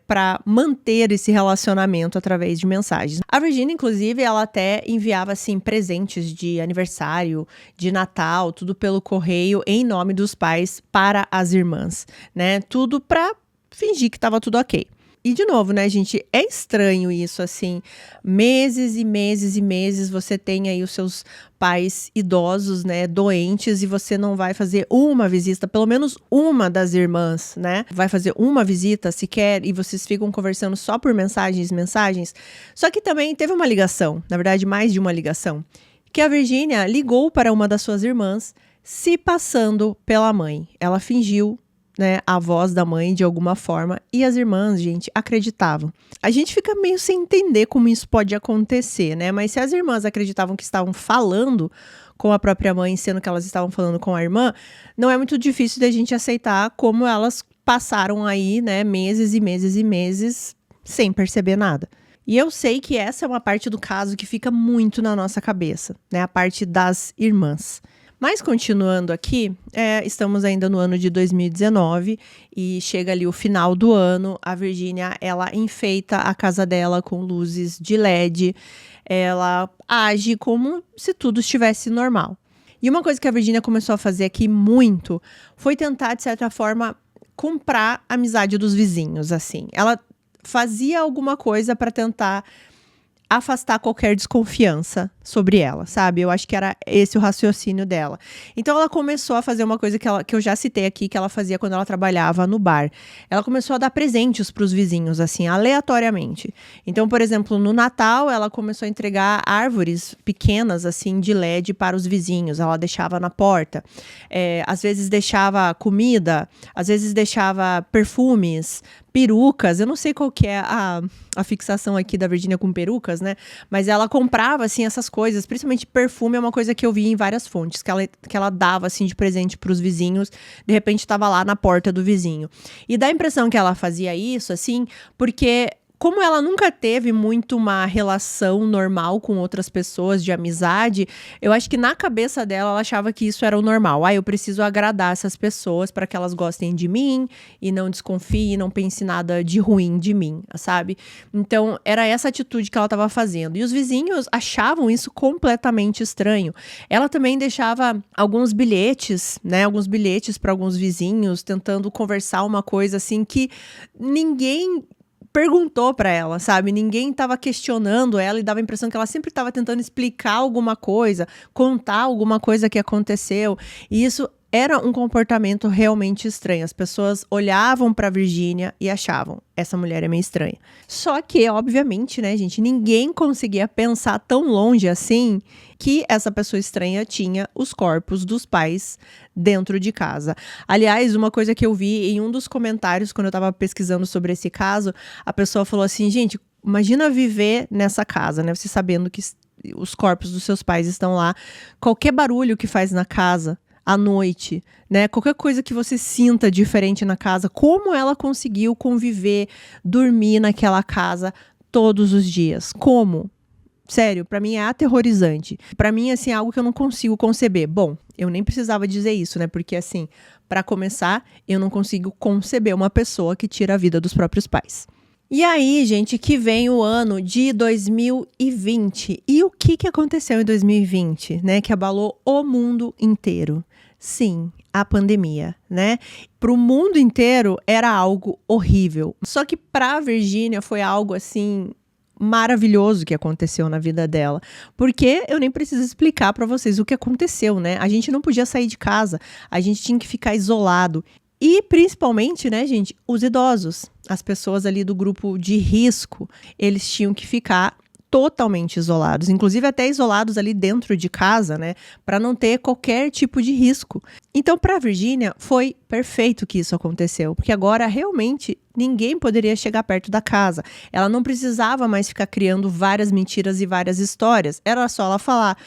para manter esse relacionamento através de mensagens. A Virginia, inclusive, ela até enviava assim presentes de aniversário, de Natal, tudo pelo correio em nome dos pais para as irmãs, né? Tudo para fingir que estava tudo ok. E de novo, né, gente, é estranho isso, assim, meses e meses e meses você tem aí os seus pais idosos, né, doentes, e você não vai fazer uma visita, pelo menos uma das irmãs, né, vai fazer uma visita sequer, e vocês ficam conversando só por mensagens. Só que também teve uma ligação, na verdade mais de uma ligação, que a Virginia ligou para uma das suas irmãs se passando pela mãe. Ela fingiu, né, a voz da mãe de alguma forma, e as irmãs, gente, acreditavam. A gente fica meio sem entender como isso pode acontecer, né? Mas se as irmãs acreditavam que estavam falando com a própria mãe, sendo que elas estavam falando com a irmã, não é muito difícil da gente aceitar como elas passaram aí, né, meses e meses e meses sem perceber nada. E eu sei que essa é uma parte do caso que fica muito na nossa cabeça, né? A parte das irmãs. Mas continuando aqui, estamos ainda no ano de 2019 e chega ali o final do ano, a Virginia, ela enfeita a casa dela com luzes de LED, ela age como se tudo estivesse normal. E uma coisa que a Virginia começou a fazer aqui muito foi tentar, de certa forma, comprar a amizade dos vizinhos, assim. Ela fazia alguma coisa para tentar afastar qualquer desconfiança sobre ela, sabe? Eu acho que era esse o raciocínio dela. Então ela começou a fazer uma coisa que eu já citei aqui, que ela fazia quando ela trabalhava no bar. Ela começou a dar presentes para os vizinhos, assim, aleatoriamente. Então, por exemplo, no Natal, ela começou a entregar árvores pequenas, assim, de LED para os vizinhos. Ela deixava na porta. Às vezes deixava comida, às vezes deixava perfumes, perucas. Eu não sei qual que é a fixação aqui da Virginia com perucas, né? Mas ela comprava, assim, essas coisas. Principalmente perfume é uma coisa que eu vi em várias fontes. Que ela dava, assim, de presente para os vizinhos. De repente, estava lá na porta do vizinho. E dá a impressão que ela fazia isso, assim, porque como ela nunca teve muito uma relação normal com outras pessoas, de amizade, eu acho que na cabeça dela, ela achava que isso era o normal. Eu preciso agradar essas pessoas para que elas gostem de mim e não desconfiem, não pense nada de ruim de mim, sabe? Então, era essa atitude que ela estava fazendo. E os vizinhos achavam isso completamente estranho. Ela também deixava alguns bilhetes, né? Alguns bilhetes para alguns vizinhos, tentando conversar uma coisa assim que ninguém perguntou pra ela, sabe? Ninguém tava questionando ela e dava a impressão que ela sempre tava tentando explicar alguma coisa, contar alguma coisa que aconteceu. E isso era um comportamento realmente estranho. As pessoas olhavam pra Virginia e achavam, essa mulher é meio estranha. Só que, obviamente, né, gente, ninguém conseguia pensar tão longe assim que essa pessoa estranha tinha os corpos dos pais dentro de casa. Aliás, uma coisa que eu vi em um dos comentários, quando eu tava pesquisando sobre esse caso, a pessoa falou assim, gente, imagina viver nessa casa, né, você sabendo que os corpos dos seus pais estão lá, qualquer barulho que faz na casa à noite, né? Qualquer coisa que você sinta diferente na casa, como ela conseguiu conviver, dormir naquela casa todos os dias? Como? Sério, pra mim é aterrorizante. Pra mim, assim, é algo que eu não consigo conceber. Bom, eu nem precisava dizer isso, né? Porque, assim, pra começar, eu não consigo conceber uma pessoa que tira a vida dos próprios pais. E aí, gente, que vem o ano de 2020. E o que aconteceu em 2020, né? Que abalou o mundo inteiro. Sim, a pandemia, né? Para o mundo inteiro era algo horrível. Só que para a Virginia foi algo assim maravilhoso que aconteceu na vida dela, porque eu nem preciso explicar para vocês o que aconteceu, né? A gente não podia sair de casa, a gente tinha que ficar isolado. E principalmente, né, gente, os idosos, as pessoas ali do grupo de risco, eles tinham que ficar totalmente isolados, inclusive até isolados ali dentro de casa, né, para não ter qualquer tipo de risco. Então, para a Virgínia, foi perfeito que isso aconteceu, porque agora realmente ninguém poderia chegar perto da casa. Ela não precisava mais ficar criando várias mentiras e várias histórias. Era só ela falar: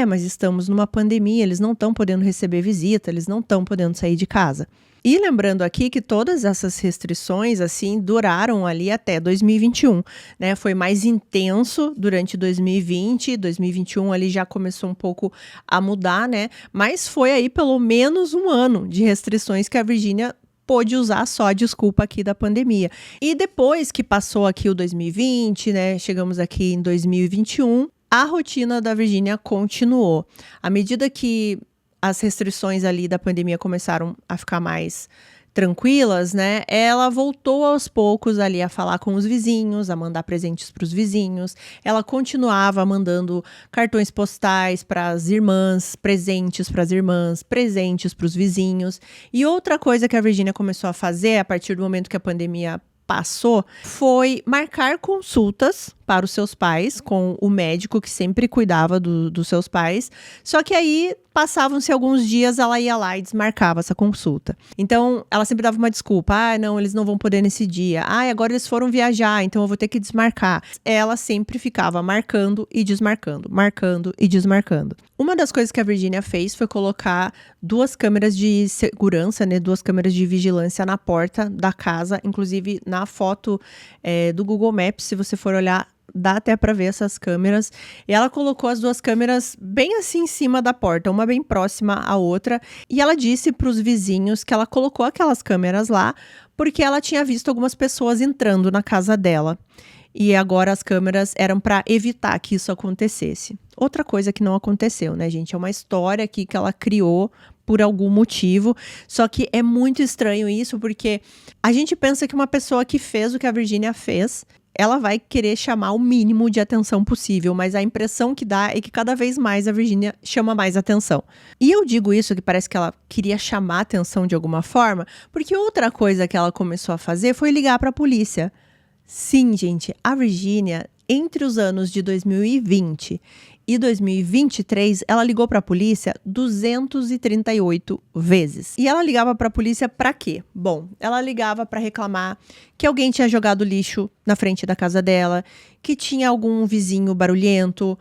mas estamos numa pandemia, eles não estão podendo receber visita, eles não estão podendo sair de casa. E lembrando aqui que todas essas restrições, assim, duraram ali até 2021, né? Foi mais intenso durante 2020, 2021 ali já começou um pouco a mudar, né? Mas foi aí pelo menos um ano de restrições que a Virgínia pôde usar só a desculpa aqui da pandemia. E depois que passou aqui o 2020, né? Chegamos aqui em 2021, a rotina da Virgínia continuou. À medida que as restrições ali da pandemia começaram a ficar mais tranquilas, né? Ela voltou aos poucos ali a falar com os vizinhos, a mandar presentes para os vizinhos. Ela continuava mandando cartões postais para as irmãs, presentes para as irmãs, presentes para os vizinhos. E outra coisa que a Virgínia começou a fazer a partir do momento que a pandemia passou foi marcar consultas para os seus pais com o médico que sempre cuidava dos seus pais. Só que aí passavam-se alguns dias, ela ia lá e desmarcava essa consulta. Então, ela sempre dava uma desculpa. Não, eles não vão poder nesse dia. Agora eles foram viajar, então eu vou ter que desmarcar. Ela sempre ficava marcando e desmarcando, marcando e desmarcando. Uma das coisas que a Virgínia fez foi colocar 2 câmeras de segurança, né, 2 câmeras de vigilância na porta da casa. Inclusive, na foto do Google Maps, se você for olhar, dá até para ver essas câmeras. E ela colocou as 2 câmeras bem assim em cima da porta, uma bem próxima à outra. E ela disse para os vizinhos que ela colocou aquelas câmeras lá porque ela tinha visto algumas pessoas entrando na casa dela. E agora as câmeras eram para evitar que isso acontecesse. Outra coisa que não aconteceu, né, gente? É uma história aqui que ela criou por algum motivo. Só que é muito estranho isso, porque a gente pensa que uma pessoa que fez o que a Virgínia fez, ela vai querer chamar o mínimo de atenção possível, mas a impressão que dá é que cada vez mais a Virgínia chama mais atenção. E eu digo isso, que parece que ela queria chamar atenção de alguma forma, porque outra coisa que ela começou a fazer foi ligar para a polícia. Sim, gente, a Virgínia, entre os anos de 2020 e 2023, ela ligou para a polícia 238 vezes. E ela ligava para a polícia para quê? Bom, ela ligava para reclamar que alguém tinha jogado lixo na frente da casa dela, que tinha algum vizinho barulhento,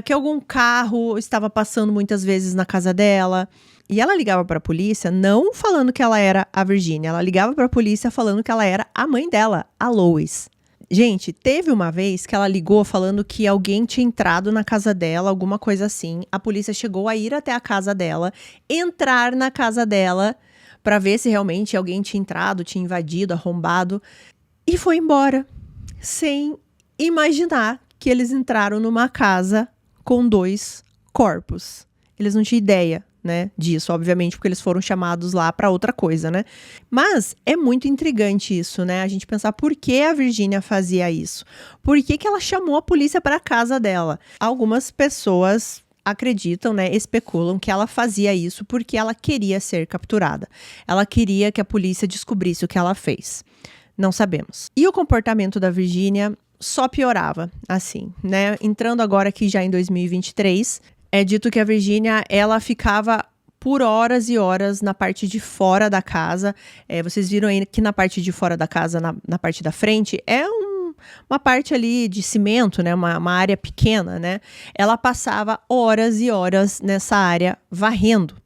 que algum carro estava passando muitas vezes na casa dela. E ela ligava para a polícia não falando que ela era a Virgínia, ela ligava para a polícia falando que ela era a mãe dela, a Lois. Gente, teve uma vez que ela ligou falando que alguém tinha entrado na casa dela, alguma coisa assim. A polícia chegou a ir até a casa dela, entrar na casa dela para ver se realmente alguém tinha entrado, tinha invadido, arrombado, e foi embora, sem imaginar que eles entraram numa casa com 2 corpos. Eles não tinham ideia, né, disso, obviamente, porque eles foram chamados lá para outra coisa, né? Mas é muito intrigante isso, né? A gente pensar por que a Virgínia fazia isso. Por que ela chamou a polícia para a casa dela? Algumas pessoas acreditam, né, especulam que ela fazia isso porque ela queria ser capturada. Ela queria que a polícia descobrisse o que ela fez. Não sabemos. E o comportamento da Virgínia só piorava, assim, né? Entrando agora aqui já em 2023, é dito que a Virgínia, ela ficava por horas e horas na parte de fora da casa. Vocês viram aí que na parte de fora da casa, na parte da frente, uma parte ali de cimento, né? Uma área pequena, né? Ela passava horas e horas nessa área varrendo.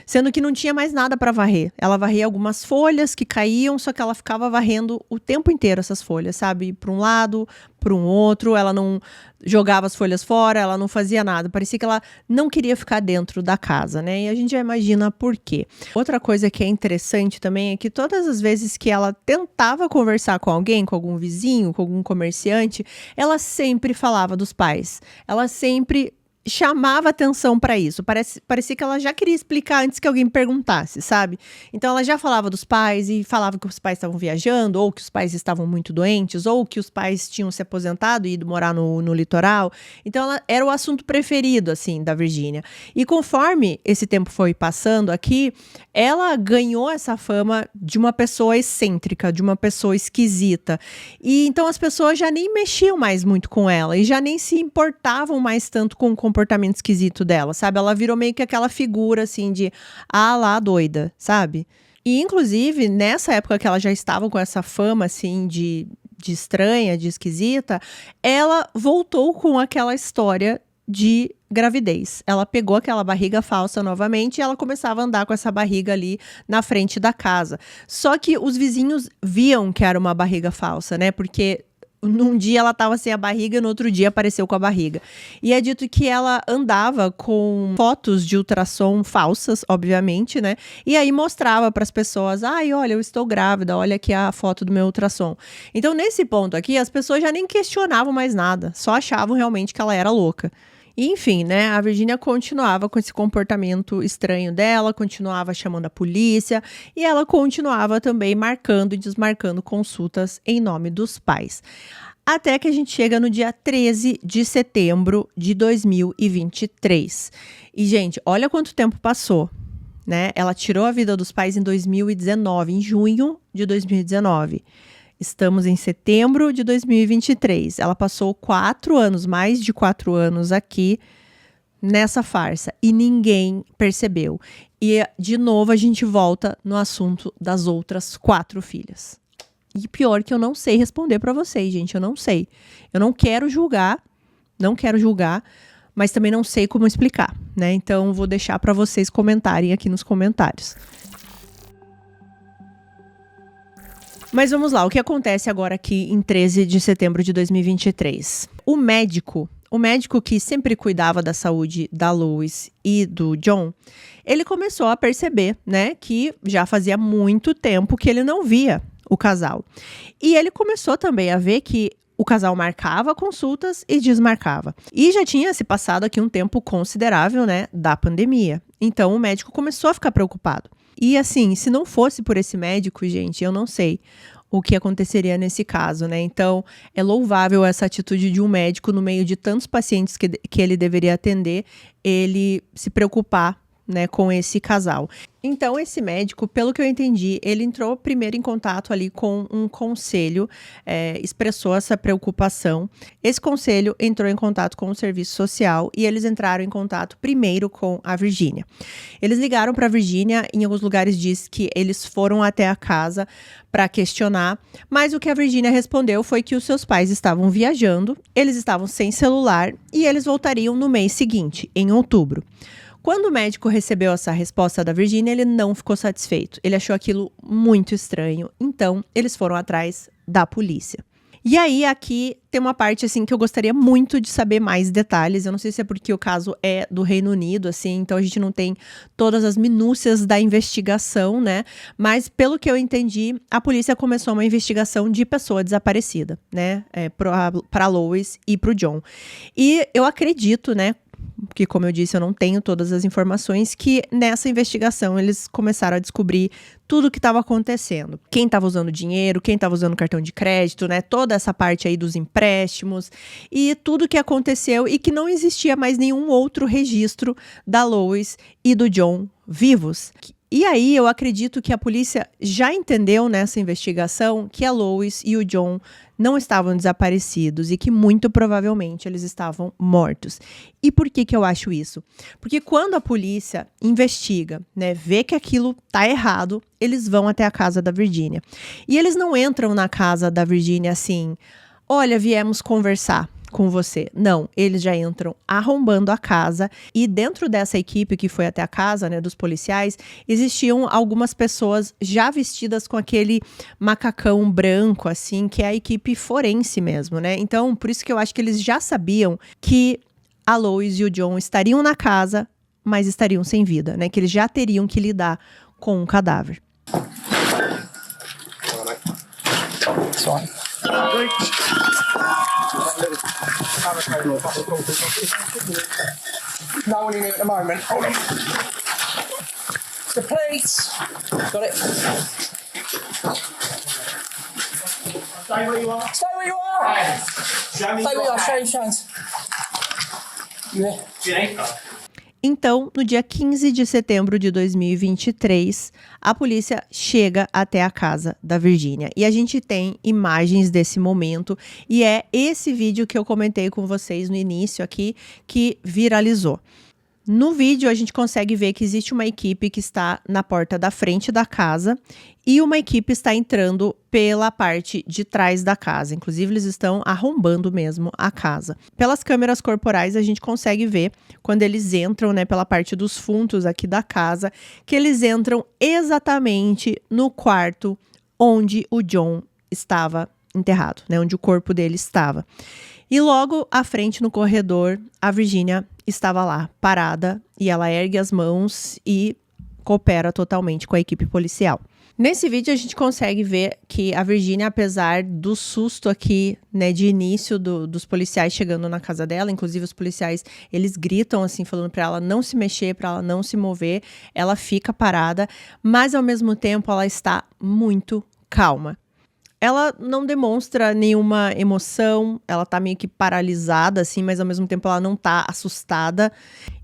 Sendo que não tinha mais nada para varrer. Ela varria algumas folhas que caíam, só que ela ficava varrendo o tempo inteiro essas folhas, sabe? Para um lado, para um outro. Ela não jogava as folhas fora, ela não fazia nada. Parecia que ela não queria ficar dentro da casa, né? E a gente já imagina por quê. Outra coisa que é interessante também é que todas as vezes que ela tentava conversar com alguém, com algum vizinho, com algum comerciante, ela sempre falava dos pais. Ela sempre chamava atenção pra isso. Parecia que ela já queria explicar antes que alguém perguntasse, sabe? Então ela já falava dos pais e falava que os pais estavam viajando, ou que os pais estavam muito doentes, ou que os pais tinham se aposentado e ido morar no litoral. Então ela era o assunto preferido, assim, da Virginia. E conforme esse tempo foi passando aqui, ela ganhou essa fama de uma pessoa excêntrica, de uma pessoa esquisita. E então as pessoas já nem mexiam mais muito com ela e já nem se importavam mais tanto com o comportamento esquisito dela, sabe? Ela virou meio que aquela figura, assim, de lá, doida, sabe? E, inclusive, nessa época que ela já estava com essa fama, assim, de estranha, de esquisita, ela voltou com aquela história de gravidez. Ela pegou aquela barriga falsa novamente e ela começava a andar com essa barriga ali na frente da casa. Só que os vizinhos viam que era uma barriga falsa, né? Porque num dia ela estava sem a barriga, no outro dia apareceu com a barriga. E é dito que ela andava com fotos de ultrassom falsas, obviamente, né? E aí mostrava para as pessoas: ai, olha, eu estou grávida, olha aqui a foto do meu ultrassom. Então, nesse ponto aqui, as pessoas já nem questionavam mais nada, só achavam realmente que ela era louca. E, enfim, né, a Virginia continuava com esse comportamento estranho dela, continuava chamando a polícia e ela continuava também marcando e desmarcando consultas em nome dos pais. Até que a gente chega no dia 13 de setembro de 2023. E, gente, olha quanto tempo passou, né? Ela tirou a vida dos pais em 2019, em junho de 2019. Estamos em setembro de 2023. Ela passou 4 anos, mais de 4 anos aqui nessa farsa e ninguém percebeu. E, de novo, a gente volta no assunto das outras 4 filhas. E pior que eu não sei responder pra vocês, gente. Eu não sei. Eu não quero julgar, mas também não sei como explicar, né? Então, vou deixar pra vocês comentarem aqui nos comentários. Mas vamos lá, o que acontece agora aqui em 13 de setembro de 2023? O médico que sempre cuidava da saúde da Lois e do John, ele começou a perceber, né, que já fazia muito tempo que ele não via o casal. E ele começou também a ver que o casal marcava consultas e desmarcava. E já tinha se passado aqui um tempo considerável, né, da pandemia. Então o médico começou a ficar preocupado. E assim, se não fosse por esse médico, gente, eu não sei o que aconteceria nesse caso, né? Então, é louvável essa atitude de um médico no meio de tantos pacientes que ele deveria atender, ele se preocupar, né, com esse casal. Então, esse médico, pelo que eu entendi, ele entrou primeiro em contato ali com um conselho, expressou essa preocupação. Esse conselho entrou em contato com o serviço social e eles entraram em contato primeiro com a Virginia. Eles ligaram para a Virginia, em alguns lugares diz que eles foram até a casa para questionar, mas o que a Virginia respondeu foi que os seus pais estavam viajando, eles estavam sem celular e eles voltariam no mês seguinte, em outubro. Quando o médico recebeu essa resposta da Virginia, ele não ficou satisfeito. Ele achou aquilo muito estranho. Então, eles foram atrás da polícia. E aí, aqui tem uma parte, assim, que eu gostaria muito de saber mais detalhes. Eu não sei se é porque o caso é do Reino Unido, assim, então a gente não tem todas as minúcias da investigação, né? Mas, pelo que eu entendi, a polícia começou uma investigação de pessoa desaparecida, né? Para Lois e para o John. E eu acredito, né? Porque, como eu disse, eu não tenho todas as informações, que nessa investigação eles começaram a descobrir tudo o que estava acontecendo. Quem estava usando dinheiro, quem estava usando cartão de crédito, né? Toda essa parte aí dos empréstimos e tudo que aconteceu e que não existia mais nenhum outro registro da Lois e do John vivos. E aí eu acredito que a polícia já entendeu nessa investigação que a Lois e o John não estavam desaparecidos e que muito provavelmente eles estavam mortos. E por que eu acho isso? Porque quando a polícia investiga, né, vê que aquilo tá errado, eles vão até a casa da Virginia. E eles não entram na casa da Virginia assim: olha, viemos conversar com você. Não, eles já entram arrombando a casa e dentro dessa equipe que foi até a casa, né, dos policiais, existiam algumas pessoas já vestidas com aquele macacão branco, assim, que é a equipe forense mesmo, né? Então, por isso que eu acho que eles já sabiam que a Lois e o John estariam na casa, mas estariam sem vida, né? Que eles já teriam que lidar com um cadáver. Sorry. No one in here at the moment. Hold on. The police. Got it. Stay where you are. Stay where you are. Stay where you are. Show your hands. Yeah. Então, no dia 15 de setembro de 2023, a polícia chega até a casa da Virginia. E a gente tem imagens desse momento. E é esse vídeo que eu comentei com vocês no início aqui, que viralizou. No vídeo, a gente consegue ver que existe uma equipe que está na porta da frente da casa e uma equipe está entrando pela parte de trás da casa. Inclusive, eles estão arrombando mesmo a casa. Pelas câmeras corporais, a gente consegue ver quando eles entram, né, pela parte dos fundos aqui da casa, que eles entram exatamente no quarto onde o John estava enterrado, né, onde o corpo dele estava. E logo à frente, no corredor, a Virginia estava lá, parada, e ela ergue as mãos e coopera totalmente com a equipe policial. Nesse vídeo, a gente consegue ver que a Virginia, apesar do susto aqui, né, de início dos policiais chegando na casa dela, inclusive os policiais, eles gritam assim, falando para ela não se mexer, para ela não se mover, ela fica parada, mas ao mesmo tempo ela está muito calma. Ela não demonstra nenhuma emoção, ela tá meio que paralisada, assim, mas ao mesmo tempo ela não tá assustada.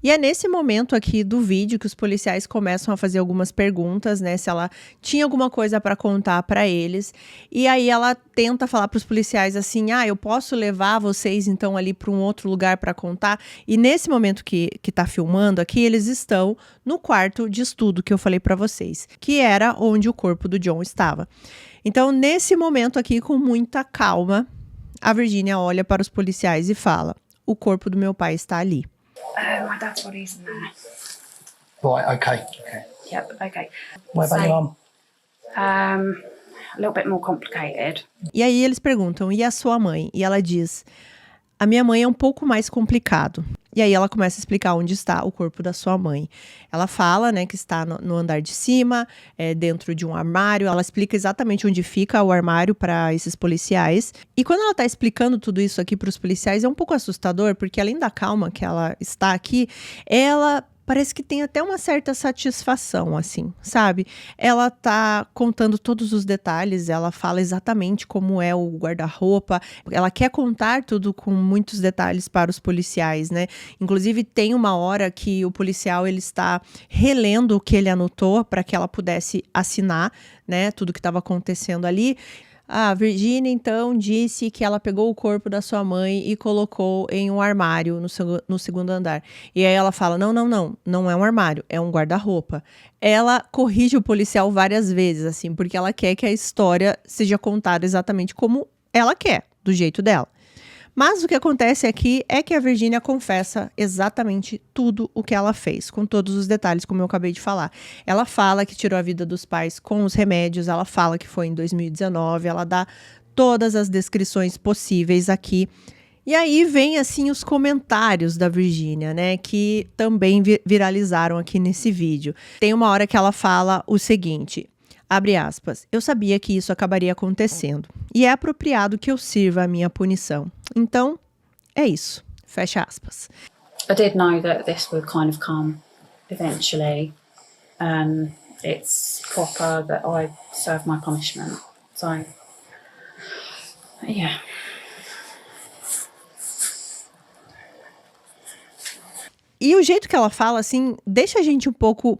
E é nesse momento aqui do vídeo que os policiais começam a fazer algumas perguntas, né, se ela tinha alguma coisa para contar para eles. E aí ela tenta falar para os policiais assim, eu posso levar vocês então ali para um outro lugar para contar. E nesse momento que tá filmando aqui, eles estão no quarto de estudo que eu falei para vocês, que era onde o corpo do John estava. Então, nesse momento aqui, com muita calma, a Virginia olha para os policiais e fala: o corpo do meu pai está ali. My dad's body's in there. Right, okay. Yep, okay. What about your mum? A little bit more complicated. E aí eles perguntam: e a sua mãe? E ela diz: a minha mãe é um pouco mais complicado. E aí ela começa a explicar onde está o corpo da sua mãe. Ela fala, né, que está no andar de cima, dentro de um armário. Ela explica exatamente onde fica o armário para esses policiais. E quando ela está explicando tudo isso aqui para os policiais, é um pouco assustador, porque além da calma que ela está aqui, ela parece que tem até uma certa satisfação, assim, sabe? Ela tá contando todos os detalhes, ela fala exatamente como é o guarda-roupa, ela quer contar tudo com muitos detalhes para os policiais, né? Inclusive, tem uma hora que o policial, ele está relendo o que ele anotou para que ela pudesse assinar, né, tudo que estava acontecendo ali. A Virginia, então, disse que ela pegou o corpo da sua mãe e colocou em um armário no segundo andar. E aí ela fala, não é um armário, é um guarda-roupa. Ela corrige o policial várias vezes, assim, porque ela quer que a história seja contada exatamente como ela quer, do jeito dela. Mas o que acontece aqui é que a Virginia confessa exatamente tudo o que ela fez, com todos os detalhes, como eu acabei de falar. Ela fala que tirou a vida dos pais com os remédios, ela fala que foi em 2019, ela dá todas as descrições possíveis aqui. E aí vem, assim, os comentários da Virginia, né, que também viralizaram aqui nesse vídeo. Tem uma hora que ela fala o seguinte... Abre aspas, eu sabia que isso acabaria acontecendo e é apropriado que eu sirva a minha punição. Então, é isso. Fecha aspas. I did know that this would kind of come eventually. It's proper that I serve my punishment. So, yeah. E o jeito que ela fala, assim, deixa a gente um pouco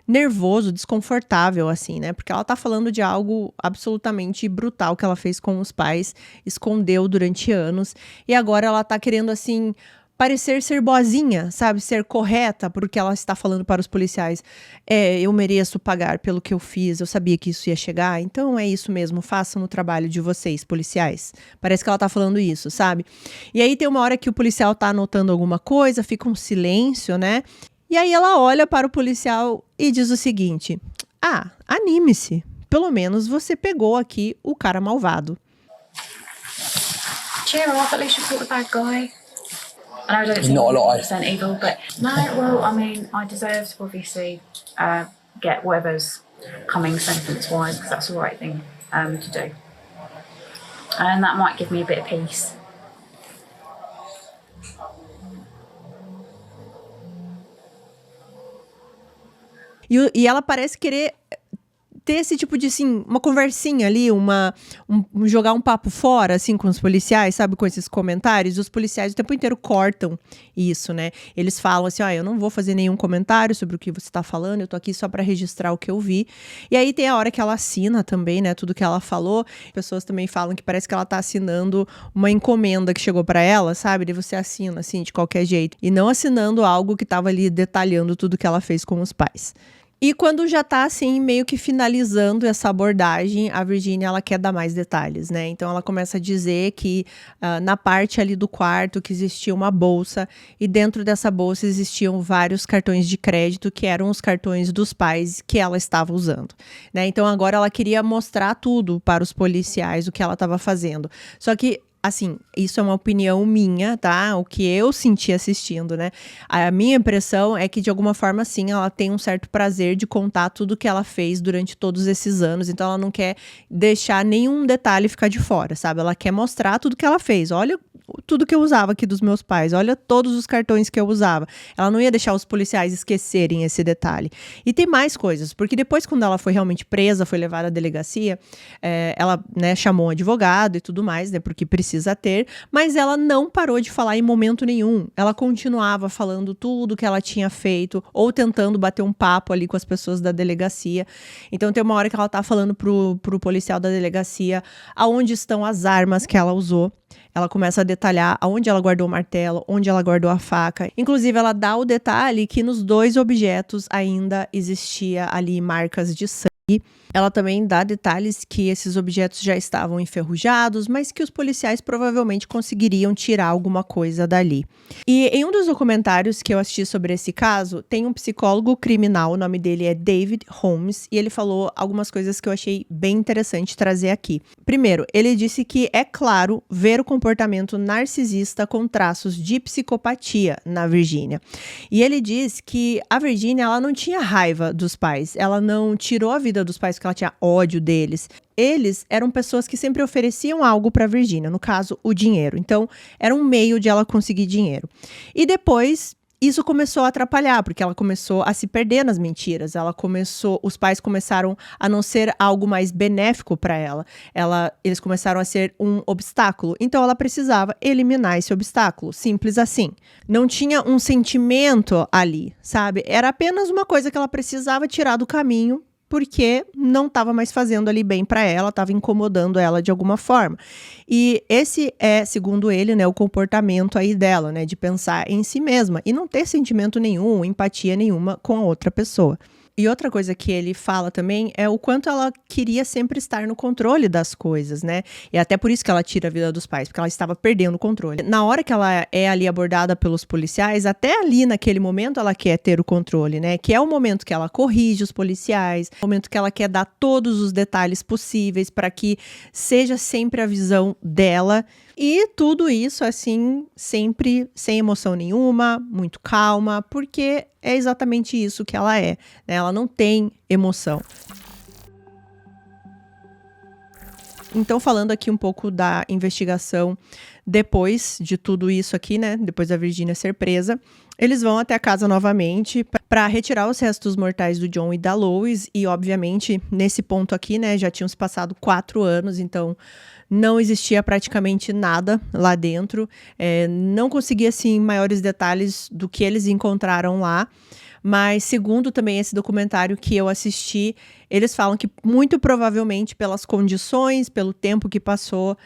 nervoso, desconfortável, assim, né? Porque ela tá falando de algo absolutamente brutal que ela fez com os pais, escondeu durante anos, e agora ela tá querendo, assim, parecer ser boazinha, sabe? Ser correta, porque ela está falando para os policiais. Eu mereço pagar pelo que eu fiz, eu sabia que isso ia chegar, então é isso mesmo, façam o trabalho de vocês, policiais. Parece que ela tá falando isso, sabe? E aí tem uma hora que o policial tá anotando alguma coisa, fica um silêncio, né? E aí ela olha para o policial e diz o seguinte: anime-se, pelo menos você pegou aqui o cara malvado. Cheer up, at least you caught the bad guy. I know I don't think Not a lot. 100% evil, but no, well, I mean, I deserve to obviously get whatever's coming sentence-wise, because that's the right thing to do. and that might give me a bit of peace. E ela parece querer ter esse tipo de, assim, uma conversinha ali, jogar um papo fora, assim, com os policiais, sabe, com esses comentários. Os policiais o tempo inteiro cortam isso, né? Eles falam assim, eu não vou fazer nenhum comentário sobre o que você tá falando, eu tô aqui só pra registrar o que eu vi. E aí tem a hora que ela assina também, né, tudo que ela falou. Pessoas também falam que parece que ela tá assinando uma encomenda que chegou pra ela, sabe? E você assina, assim, de qualquer jeito. E não assinando algo que tava ali detalhando tudo que ela fez com os pais. E quando já tá, assim, meio que finalizando essa abordagem, a Virginia, ela quer dar mais detalhes, né? Então, ela começa a dizer que na parte ali do quarto que existia uma bolsa e dentro dessa bolsa existiam vários cartões de crédito que eram os cartões dos pais que ela estava usando, né? Então, agora ela queria mostrar tudo para os policiais, o que ela estava fazendo. Só que assim, isso é uma opinião minha, tá? O que eu senti assistindo, né? A minha impressão é que, de alguma forma, sim, ela tem um certo prazer de contar tudo que ela fez durante todos esses anos. Então, ela não quer deixar nenhum detalhe ficar de fora, sabe? Ela quer mostrar tudo que ela fez. Olha tudo que eu usava aqui dos meus pais. Olha todos os cartões que eu usava. Ela não ia deixar os policiais esquecerem esse detalhe. E tem mais coisas, porque depois, quando ela foi realmente presa, foi levada à delegacia, ela, né, chamou um advogado e tudo mais, né, porque precisa ter, mas ela não parou de falar em momento nenhum. Ela continuava falando tudo que ela tinha feito, ou tentando bater um papo ali com as pessoas da delegacia. Então tem uma hora que ela tá falando pro policial da delegacia aonde estão as armas que ela usou. Ela começa a detalhar aonde ela guardou o martelo, onde ela guardou a faca. Inclusive, ela dá o detalhe que nos 2 objetos ainda existia ali marcas de sangue. Ela também dá detalhes que esses objetos já estavam enferrujados, mas que os policiais provavelmente conseguiriam tirar alguma coisa dali. E em um dos documentários que eu assisti sobre esse caso, tem um psicólogo criminal, o nome dele é David Holmes, e ele falou algumas coisas que eu achei bem interessante trazer aqui. Primeiro, ele disse que é claro ver o comportamento narcisista com traços de psicopatia na Virginia. E ele diz que a Virginia, ela não tinha raiva dos pais, ela não tirou a vida dos pais porque ela tinha ódio deles. Eles eram pessoas que sempre ofereciam algo para Virginia, no caso, o dinheiro. Então, era um meio de ela conseguir dinheiro. E depois, isso começou a atrapalhar, porque ela começou a se perder nas mentiras. Os pais começaram a não ser algo mais benéfico para ela. Eles começaram a ser um obstáculo. Então, ela precisava eliminar esse obstáculo. Simples assim. Não tinha um sentimento ali, sabe? Era apenas uma coisa que ela precisava tirar do caminho, porque não estava mais fazendo ali bem para ela, estava incomodando ela de alguma forma. E esse é, segundo ele, né, o comportamento aí dela, né, de pensar em si mesma e não ter sentimento nenhum, empatia nenhuma com a outra pessoa. E outra coisa que ele fala também é o quanto ela queria sempre estar no controle das coisas, né? E até por isso que ela tira a vida dos pais, porque ela estava perdendo o controle. Na hora que ela é ali abordada pelos policiais, até ali naquele momento ela quer ter o controle, né? Que é o momento que ela corrige os policiais, o momento que ela quer dar todos os detalhes possíveis para que seja sempre a visão dela. E tudo isso, assim, sempre sem emoção nenhuma, muito calma, porque é exatamente isso que ela é, né? Ela não tem emoção. Então, falando aqui um pouco da investigação depois de tudo isso aqui, né? Depois da Virginia ser presa, eles vão até a casa novamente para retirar os restos mortais do John e da Lois. E, obviamente, nesse ponto aqui, né? Já tinham se passado 4 anos, então não existia praticamente nada lá dentro. Não conseguia, assim, maiores detalhes do que eles encontraram lá. Mas, segundo também esse documentário que eu assisti, eles falam que muito provavelmente pelas condições, pelo tempo que passou,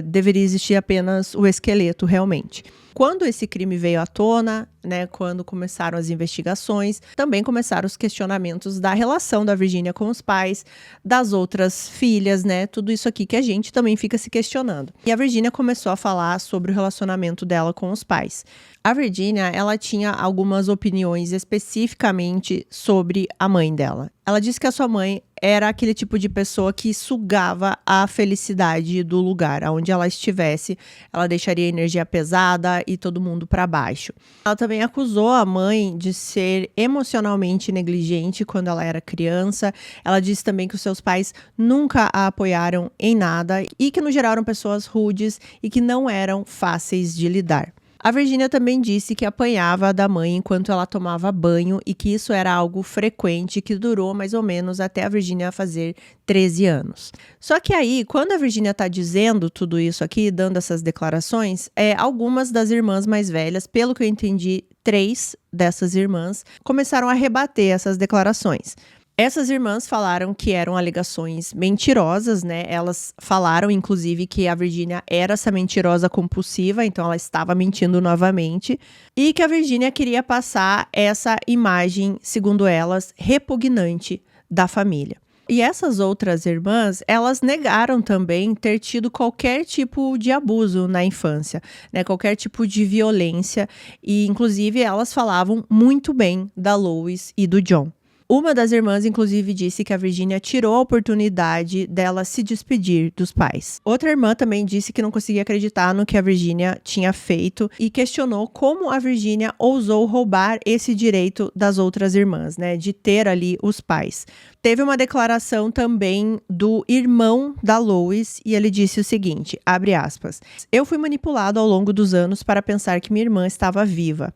deveria existir apenas o esqueleto realmente. Quando esse crime veio à tona, né, quando começaram as investigações, também começaram os questionamentos da relação da Virginia com os pais, das outras filhas, né, tudo isso aqui que a gente também fica se questionando. E a Virginia começou a falar sobre o relacionamento dela com os pais. A Virginia, ela tinha algumas opiniões especificamente sobre a mãe dela. Ela disse que a sua mãe era aquele tipo de pessoa que sugava a felicidade do lugar. Onde ela estivesse, ela deixaria a energia pesada e todo mundo para baixo. Ela também acusou a mãe de ser emocionalmente negligente quando ela era criança. Ela disse também que os seus pais nunca a apoiaram em nada e que, no geral, eram pessoas rudes e que não eram fáceis de lidar. A Virginia também disse que apanhava da mãe enquanto ela tomava banho e que isso era algo frequente que durou mais ou menos até a Virginia fazer 13 anos. Só que aí, quando a Virginia tá dizendo tudo isso aqui, dando essas declarações, algumas das irmãs mais velhas, pelo que eu entendi, 3 dessas irmãs, começaram a rebater essas declarações. Essas irmãs falaram que eram alegações mentirosas, né? Elas falaram, inclusive, que a Virginia era essa mentirosa compulsiva, então ela estava mentindo novamente. E que a Virginia queria passar essa imagem, segundo elas, repugnante da família. E essas outras irmãs, elas negaram também ter tido qualquer tipo de abuso na infância, né? Qualquer tipo de violência. E, inclusive, elas falavam muito bem da Lois e do John. Uma das irmãs, inclusive, disse que a Virginia tirou a oportunidade dela se despedir dos pais. Outra irmã também disse que não conseguia acreditar no que a Virginia tinha feito e questionou como a Virginia ousou roubar esse direito das outras irmãs, né, de ter ali os pais. Teve uma declaração também do irmão da Lois e ele disse o seguinte, abre aspas, eu fui manipulado ao longo dos anos para pensar que minha irmã estava viva.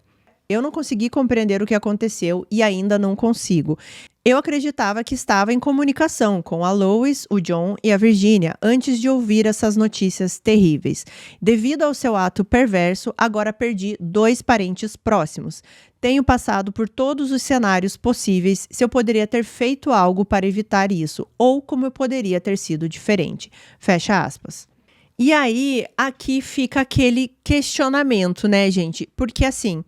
Eu não consegui compreender o que aconteceu e ainda não consigo. Eu acreditava que estava em comunicação com a Lois, o John e a Virginia antes de ouvir essas notícias terríveis. Devido ao seu ato perverso, agora perdi 2 parentes próximos. Tenho passado por todos os cenários possíveis se eu poderia ter feito algo para evitar isso ou como eu poderia ter sido diferente. Fecha aspas. E aí, aqui fica aquele questionamento, né, gente? Porque assim...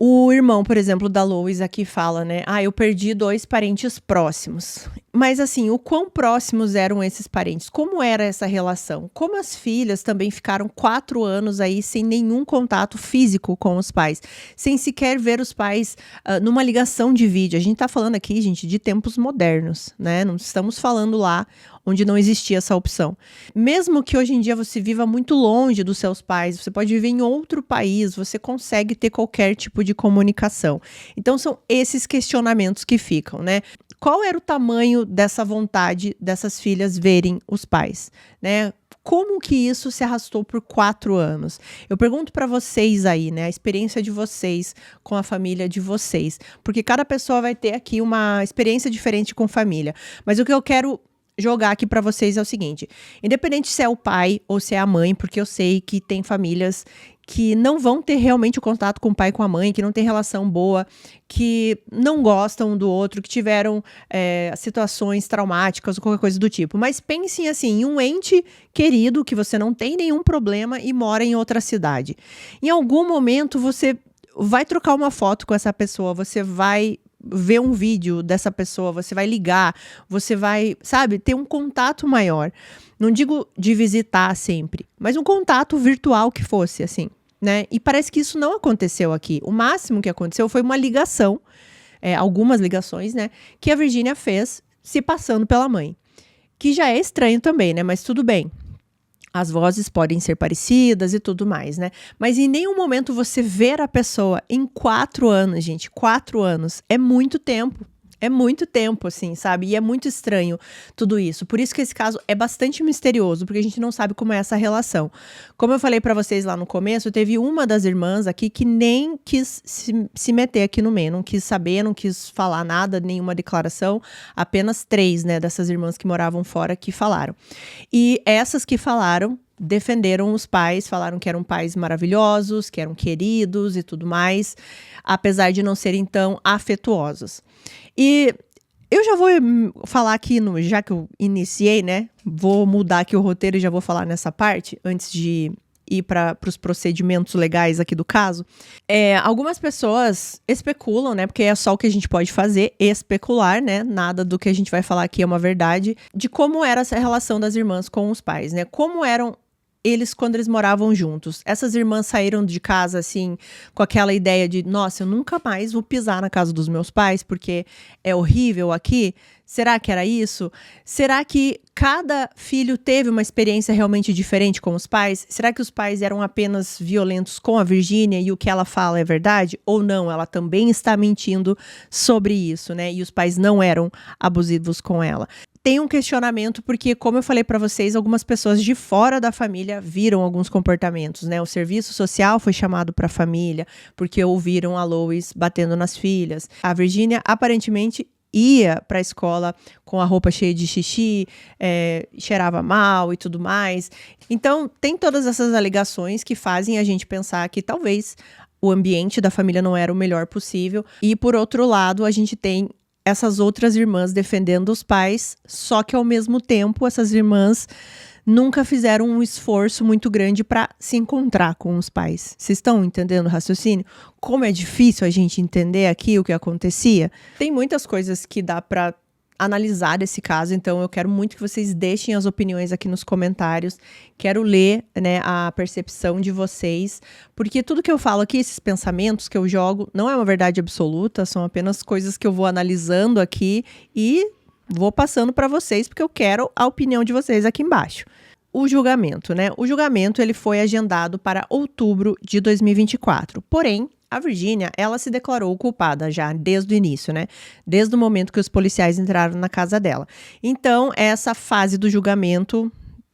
O irmão, por exemplo, da Lois aqui fala, né? Eu perdi 2 parentes próximos. Mas assim, o quão próximos eram esses parentes? Como era essa relação? Como as filhas também ficaram 4 anos aí sem nenhum contato físico com os pais? Sem sequer ver os pais numa ligação de vídeo. A gente tá falando aqui, gente, de tempos modernos, né? Não estamos falando lá onde não existia essa opção. Mesmo que hoje em dia você viva muito longe dos seus pais, você pode viver em outro país, você consegue ter qualquer tipo de comunicação. Então são esses questionamentos que ficam, né? Qual era o tamanho dessa vontade dessas filhas verem os pais, né? Como que isso se arrastou por 4 anos? Eu pergunto para vocês aí, né? A experiência de vocês com a família de vocês. Porque cada pessoa vai ter aqui uma experiência diferente com família. Mas o que eu quero jogar aqui para vocês é o seguinte, independente se é o pai ou se é a mãe, porque eu sei que tem famílias que não vão ter realmente o contato com o pai e com a mãe, que não tem relação boa, que não gostam um do outro, que tiveram situações traumáticas ou qualquer coisa do tipo. Mas pensem assim, em um ente querido que você não tem nenhum problema e mora em outra cidade. Em algum momento você vai trocar uma foto com essa pessoa, você vai ver um vídeo dessa pessoa, você vai ligar, você vai, sabe, ter um contato maior. Não digo de visitar sempre, mas um contato virtual que fosse, assim, né? E parece que isso não aconteceu aqui. O máximo que aconteceu foi uma ligação, algumas ligações, né? Que a Virginia fez se passando pela mãe. Que já é estranho também, né? Mas tudo bem. As vozes podem ser parecidas e tudo mais, né? Mas em nenhum momento você ver a pessoa em 4 anos, gente. 4 anos é muito tempo. É muito tempo, assim, sabe? E é muito estranho tudo isso. Por isso que esse caso é bastante misterioso, porque a gente não sabe como é essa relação. Como eu falei pra vocês lá no começo, teve uma das irmãs aqui que nem quis se meter aqui no meio. Não quis saber, não quis falar nada, nenhuma declaração. Apenas 3, né, dessas irmãs que moravam fora que falaram. E essas que falaram defenderam os pais, falaram que eram pais maravilhosos, que eram queridos e tudo mais, apesar de não serem tão afetuosos. E eu já vou falar aqui, já que eu iniciei, né? Vou mudar aqui o roteiro e já vou falar nessa parte, antes de ir para os procedimentos legais aqui do caso. Algumas pessoas especulam, né? Porque é só o que a gente pode fazer, especular, né? Nada do que a gente vai falar aqui é uma verdade, de como era essa relação das irmãs com os pais, né? Como eram quando eles moravam juntos. Essas irmãs saíram de casa, assim, com aquela ideia de, nossa, eu nunca mais vou pisar na casa dos meus pais, porque é horrível aqui. Será que era isso? Será que cada filho teve uma experiência realmente diferente com os pais? Será que os pais eram apenas violentos com a Virginia e o que ela fala é verdade? Ou não, ela também está mentindo sobre isso, né? E os pais não eram abusivos com ela. Tem um questionamento porque, como eu falei para vocês, algumas pessoas de fora da família viram alguns comportamentos, né? O serviço social foi chamado para a família porque ouviram a Lois batendo nas filhas. A Virginia aparentemente ia para a escola com a roupa cheia de xixi, cheirava mal e tudo mais. Então, tem todas essas alegações que fazem a gente pensar que talvez o ambiente da família não era o melhor possível. E, por outro lado, a gente tem essas outras irmãs defendendo os pais, só que ao mesmo tempo essas irmãs nunca fizeram um esforço muito grande para se encontrar com os pais. Vocês estão entendendo o raciocínio? Como é difícil a gente entender aqui o que acontecia? Tem muitas coisas que dá para analisar esse caso, então eu quero muito que vocês deixem as opiniões aqui nos comentários. Quero ler, né, a percepção de vocês, porque tudo que eu falo aqui, esses pensamentos que eu jogo, não é uma verdade absoluta, são apenas coisas que eu vou analisando aqui e vou passando para vocês, porque eu quero a opinião de vocês aqui embaixo. O julgamento, né? O julgamento ele foi agendado para outubro de 2024, porém, a Virginia, ela se declarou culpada já desde o início, né? Desde o momento que os policiais entraram na casa dela. Então, essa fase do julgamento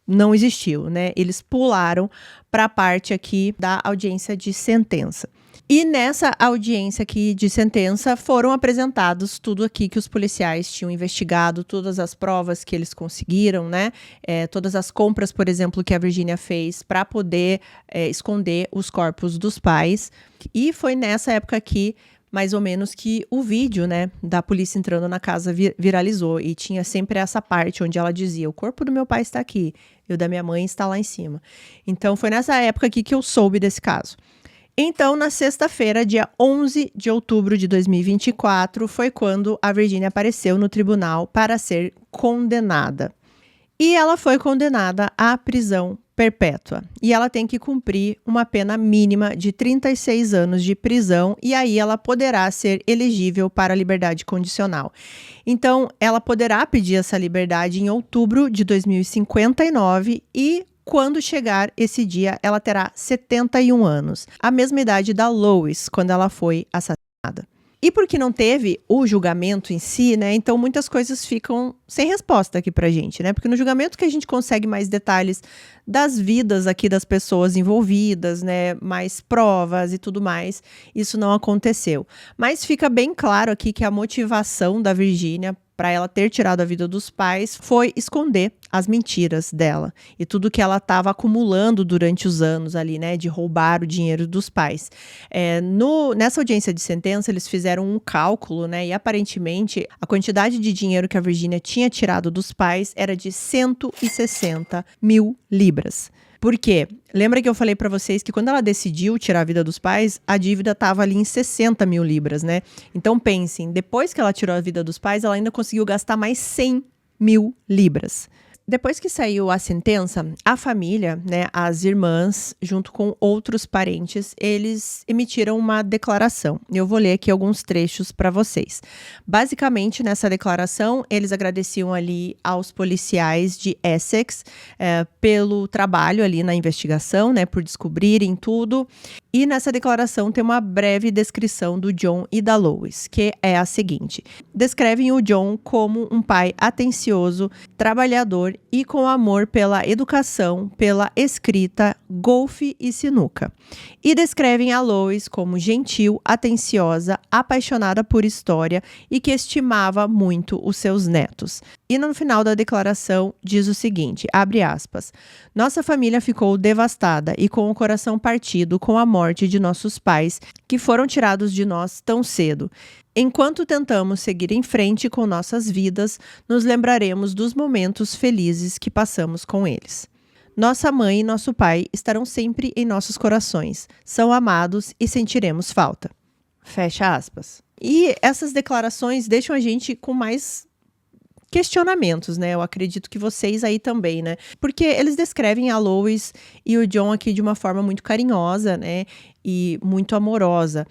não existiu, né? Eles pularam para a parte aqui da audiência de sentença. E nessa audiência aqui de sentença foram apresentados tudo aqui que os policiais tinham investigado, todas as provas que eles conseguiram, né? Todas as compras, por exemplo, que a Virginia fez para poder esconder os corpos dos pais. E foi nessa época aqui, mais ou menos, que o vídeo, né, da polícia entrando na casa viralizou. E tinha sempre essa parte onde ela dizia, o corpo do meu pai está aqui, e o da minha mãe está lá em cima. Então foi nessa época aqui que eu soube desse caso. Então, na sexta-feira, dia 11 de outubro de 2024, foi quando a Virginia apareceu no tribunal para ser condenada. E ela foi condenada à prisão perpétua. E ela tem que cumprir uma pena mínima de 36 anos de prisão e aí ela poderá ser elegível para a liberdade condicional. Então, ela poderá pedir essa liberdade em outubro de 2059 e quando chegar esse dia, ela terá 71 anos, a mesma idade da Lois, quando ela foi assassinada. E porque não teve o julgamento em si, né? Então muitas coisas ficam sem resposta aqui pra gente, né? Porque no julgamento que a gente consegue mais detalhes das vidas aqui das pessoas envolvidas, né? Mais provas e tudo mais, isso não aconteceu. Mas fica bem claro aqui que a motivação da Virginia para ela ter tirado a vida dos pais foi esconder as mentiras dela e tudo que ela estava acumulando durante os anos ali, né, de roubar o dinheiro dos pais. Nessa audiência de sentença, eles fizeram um cálculo, né, e aparentemente a quantidade de dinheiro que a Virginia tinha tirado dos pais era de 160 mil libras. Por quê? Lembra que eu falei para vocês que quando ela decidiu tirar a vida dos pais, a dívida estava ali em 60 mil libras, né? Então pensem, depois que ela tirou a vida dos pais, ela ainda conseguiu gastar mais 100 mil libras. Depois que saiu a sentença, a família, né, as irmãs, junto com outros parentes, eles emitiram uma declaração. Eu vou ler aqui alguns trechos para vocês. Basicamente, nessa declaração, eles agradeciam ali aos policiais de Essex pelo trabalho ali na investigação, né, por descobrirem tudo. E nessa declaração tem uma breve descrição do John e da Lois, que é a seguinte. Descrevem o John como um pai atencioso, trabalhador e com amor pela educação, pela escrita, golfe e sinuca. E descrevem a Lois como gentil, atenciosa, apaixonada por história e que estimava muito os seus netos. E no final da declaração diz o seguinte, abre aspas, nossa família ficou devastada e com o coração partido com a morte de nossos pais, que foram tirados de nós tão cedo. Enquanto tentamos seguir em frente com nossas vidas, nos lembraremos dos momentos felizes que passamos com eles. Nossa mãe e nosso pai estarão sempre em nossos corações, são amados e sentiremos falta. Fecha aspas. E essas declarações deixam a gente com mais questionamentos, né? Eu acredito que vocês aí também, né? Porque eles descrevem a Lois e o John aqui de uma forma muito carinhosa, né? E muito amorosa.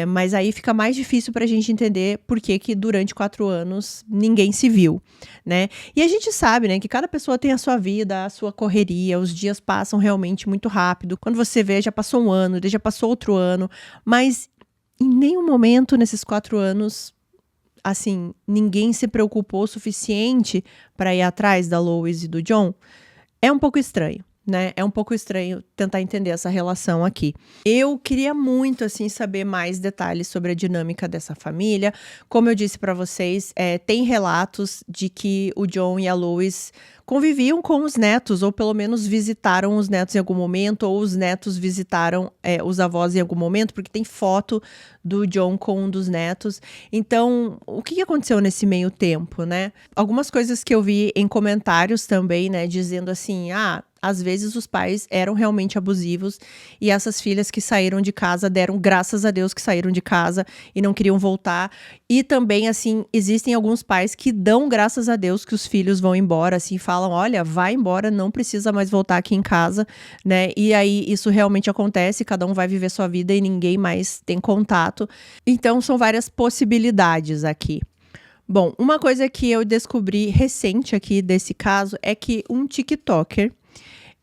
Mas aí fica mais difícil pra gente entender por que durante 4 anos ninguém se viu, né? E a gente sabe, né, que cada pessoa tem a sua vida, a sua correria, os dias passam realmente muito rápido. Quando você vê, já passou um ano, já passou outro ano, mas em nenhum momento nesses 4 anos, assim, ninguém se preocupou o suficiente para ir atrás da Lois e do John. É um pouco estranho, né? É um pouco estranho tentar entender essa relação aqui. Eu queria muito, assim, saber mais detalhes sobre a dinâmica dessa família. Como eu disse para vocês, tem relatos de que o John e a Lois conviviam com os netos, ou pelo menos visitaram os netos em algum momento, ou os netos visitaram os avós em algum momento, porque tem foto do John com um dos netos. Então, o que aconteceu nesse meio tempo, né? Algumas coisas que eu vi em comentários também, né, dizendo assim, às vezes os pais eram realmente abusivos e essas filhas que saíram de casa deram graças a Deus que saíram de casa e não queriam voltar. E também, assim, existem alguns pais que dão graças a Deus que os filhos vão embora, assim, falam, olha, vai embora, não precisa mais voltar aqui em casa, né? E aí isso realmente acontece, cada um vai viver sua vida e ninguém mais tem contato. Então são várias possibilidades aqui. Bom, uma coisa que eu descobri recente aqui desse caso é que um TikToker,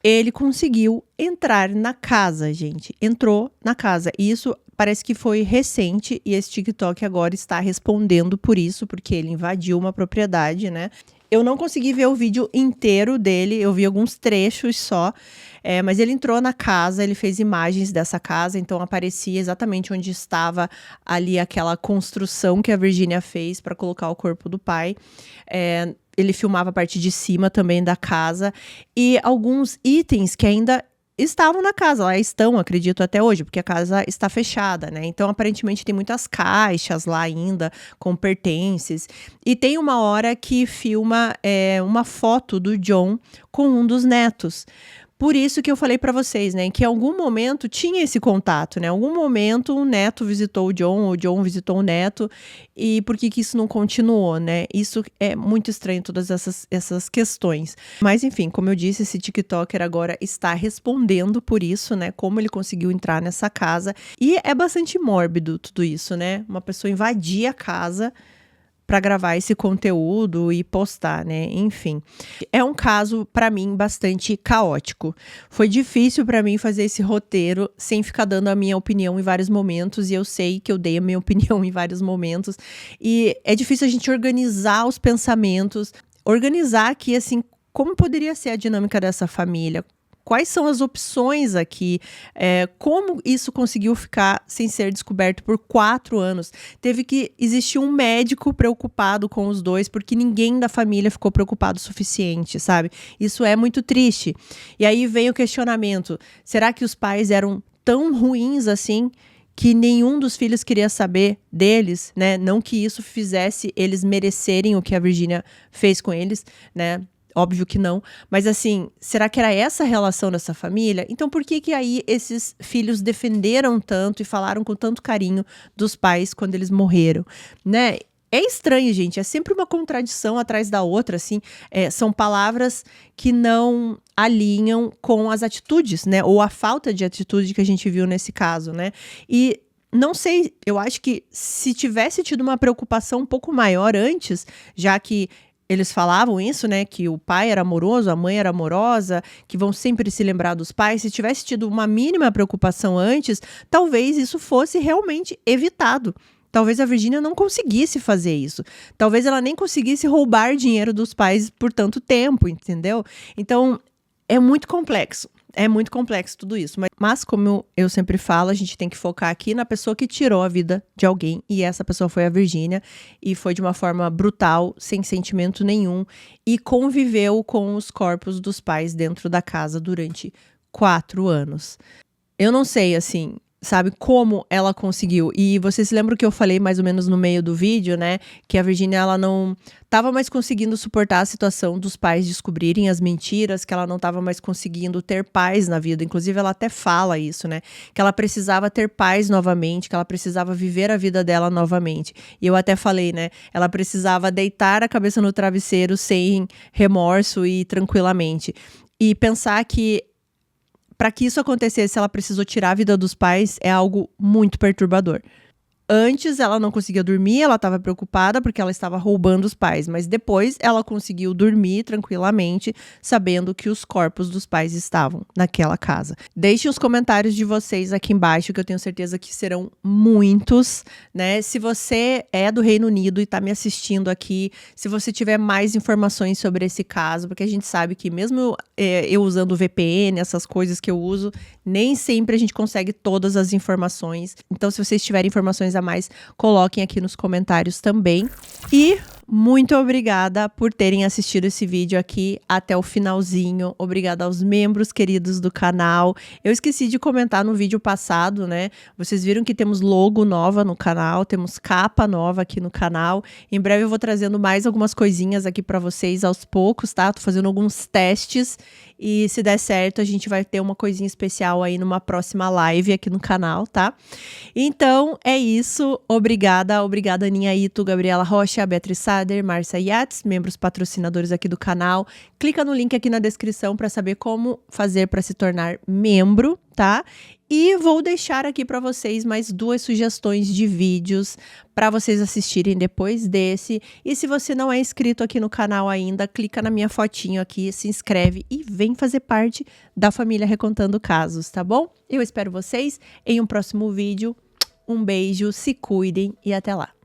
ele conseguiu entrar na casa, gente. Entrou na casa. E isso parece que foi recente e esse TikTok agora está respondendo por isso, porque ele invadiu uma propriedade, né? Eu não consegui ver o vídeo inteiro dele, eu vi alguns trechos só, mas ele entrou na casa, ele fez imagens dessa casa, então aparecia exatamente onde estava ali aquela construção que a Virginia fez para colocar o corpo do pai. Ele filmava a parte de cima também da casa e alguns itens que ainda estavam na casa, lá estão, acredito, até hoje, porque a casa está fechada, né? Então, aparentemente, tem muitas caixas lá ainda, com pertences. E tem uma hora que filma uma foto do John com um dos netos. Por isso que eu falei pra vocês, né, que em algum momento tinha esse contato, né? Em algum momento o neto visitou o John visitou o neto, e por que isso não continuou, né? Isso é muito estranho, todas essas questões. Mas enfim, como eu disse, esse TikToker agora está respondendo por isso, né? Como ele conseguiu entrar nessa casa. E é bastante mórbido tudo isso, né? Uma pessoa invadir a casa para gravar esse conteúdo e postar, né? Enfim, é um caso para mim bastante caótico. Foi difícil para mim fazer esse roteiro sem ficar dando a minha opinião em vários momentos, e eu sei que eu dei a minha opinião em vários momentos, e é difícil a gente organizar os pensamentos, organizar aqui assim como poderia ser a dinâmica dessa família. Quais são as opções aqui? Como isso conseguiu ficar sem ser descoberto por 4 anos? Teve que existir um médico preocupado com os dois, porque ninguém da família ficou preocupado o suficiente, sabe? Isso é muito triste. E aí vem o questionamento: será que os pais eram tão ruins assim que nenhum dos filhos queria saber deles, né? Não que isso fizesse eles merecerem o que a Virginia fez com eles, né? Óbvio que não, mas assim, será que era essa a relação dessa família? Então por que aí esses filhos defenderam tanto e falaram com tanto carinho dos pais quando eles morreram, né? É estranho, gente, é sempre uma contradição atrás da outra, assim, são palavras que não alinham com as atitudes, né? Ou a falta de atitude que a gente viu nesse caso, né? E não sei, eu acho que se tivesse tido uma preocupação um pouco maior antes, já que eles falavam isso, né, que o pai era amoroso, a mãe era amorosa, que vão sempre se lembrar dos pais. Se tivesse tido uma mínima preocupação antes, talvez isso fosse realmente evitado. Talvez a Virginia não conseguisse fazer isso. Talvez ela nem conseguisse roubar dinheiro dos pais por tanto tempo, entendeu? Então, é muito complexo. É muito complexo tudo isso, mas como eu sempre falo, a gente tem que focar aqui na pessoa que tirou a vida de alguém, e essa pessoa foi a Virginia, e foi de uma forma brutal, sem sentimento nenhum, e conviveu com os corpos dos pais dentro da casa durante 4 anos. Eu não sei, assim, sabe, como ela conseguiu. E você se lembra que eu falei mais ou menos no meio do vídeo, né, que a Virginia, ela não tava mais conseguindo suportar a situação dos pais descobrirem as mentiras, que ela não tava mais conseguindo ter paz na vida. Inclusive, ela até fala isso, né, que ela precisava ter paz novamente, que ela precisava viver a vida dela novamente. E eu até falei, né, ela precisava deitar a cabeça no travesseiro sem remorso e tranquilamente. E pensar que para que isso acontecesse, ela precisou tirar a vida dos pais, é algo muito perturbador. Antes ela não conseguia dormir, ela estava preocupada porque ela estava roubando os pais, mas depois ela conseguiu dormir tranquilamente, sabendo que os corpos dos pais estavam naquela casa. Deixem os comentários de vocês aqui embaixo, que eu tenho certeza que serão muitos, né? Se você é do Reino Unido e está me assistindo aqui, se você tiver mais informações sobre esse caso, porque a gente sabe que mesmo eu usando o VPN, essas coisas que eu uso, nem sempre a gente consegue todas as informações. Então, se vocês tiverem informações a mais, coloquem aqui nos comentários também. E muito obrigada por terem assistido esse vídeo aqui até o finalzinho. Obrigada aos membros queridos do canal. Eu esqueci de comentar no vídeo passado, né? Vocês viram que temos logo nova no canal, temos capa nova aqui no canal. Em breve eu vou trazendo mais algumas coisinhas aqui pra vocês aos poucos, tá? Tô fazendo alguns testes e se der certo a gente vai ter uma coisinha especial aí numa próxima live aqui no canal, tá? Então é isso. Obrigada, Aninha Ito, Gabriela Rocha, Beatriz Sader, Márcia Yates, membros patrocinadores aqui do canal. Clica no link aqui na descrição para saber como fazer para se tornar membro, tá? E vou deixar aqui para vocês mais 2 sugestões de vídeos para vocês assistirem depois desse. E se você não é inscrito aqui no canal ainda, clica na minha fotinho aqui, se inscreve e vem fazer parte da família Recontando Casos, tá bom? Eu espero vocês em um próximo vídeo. Um beijo, se cuidem e até lá.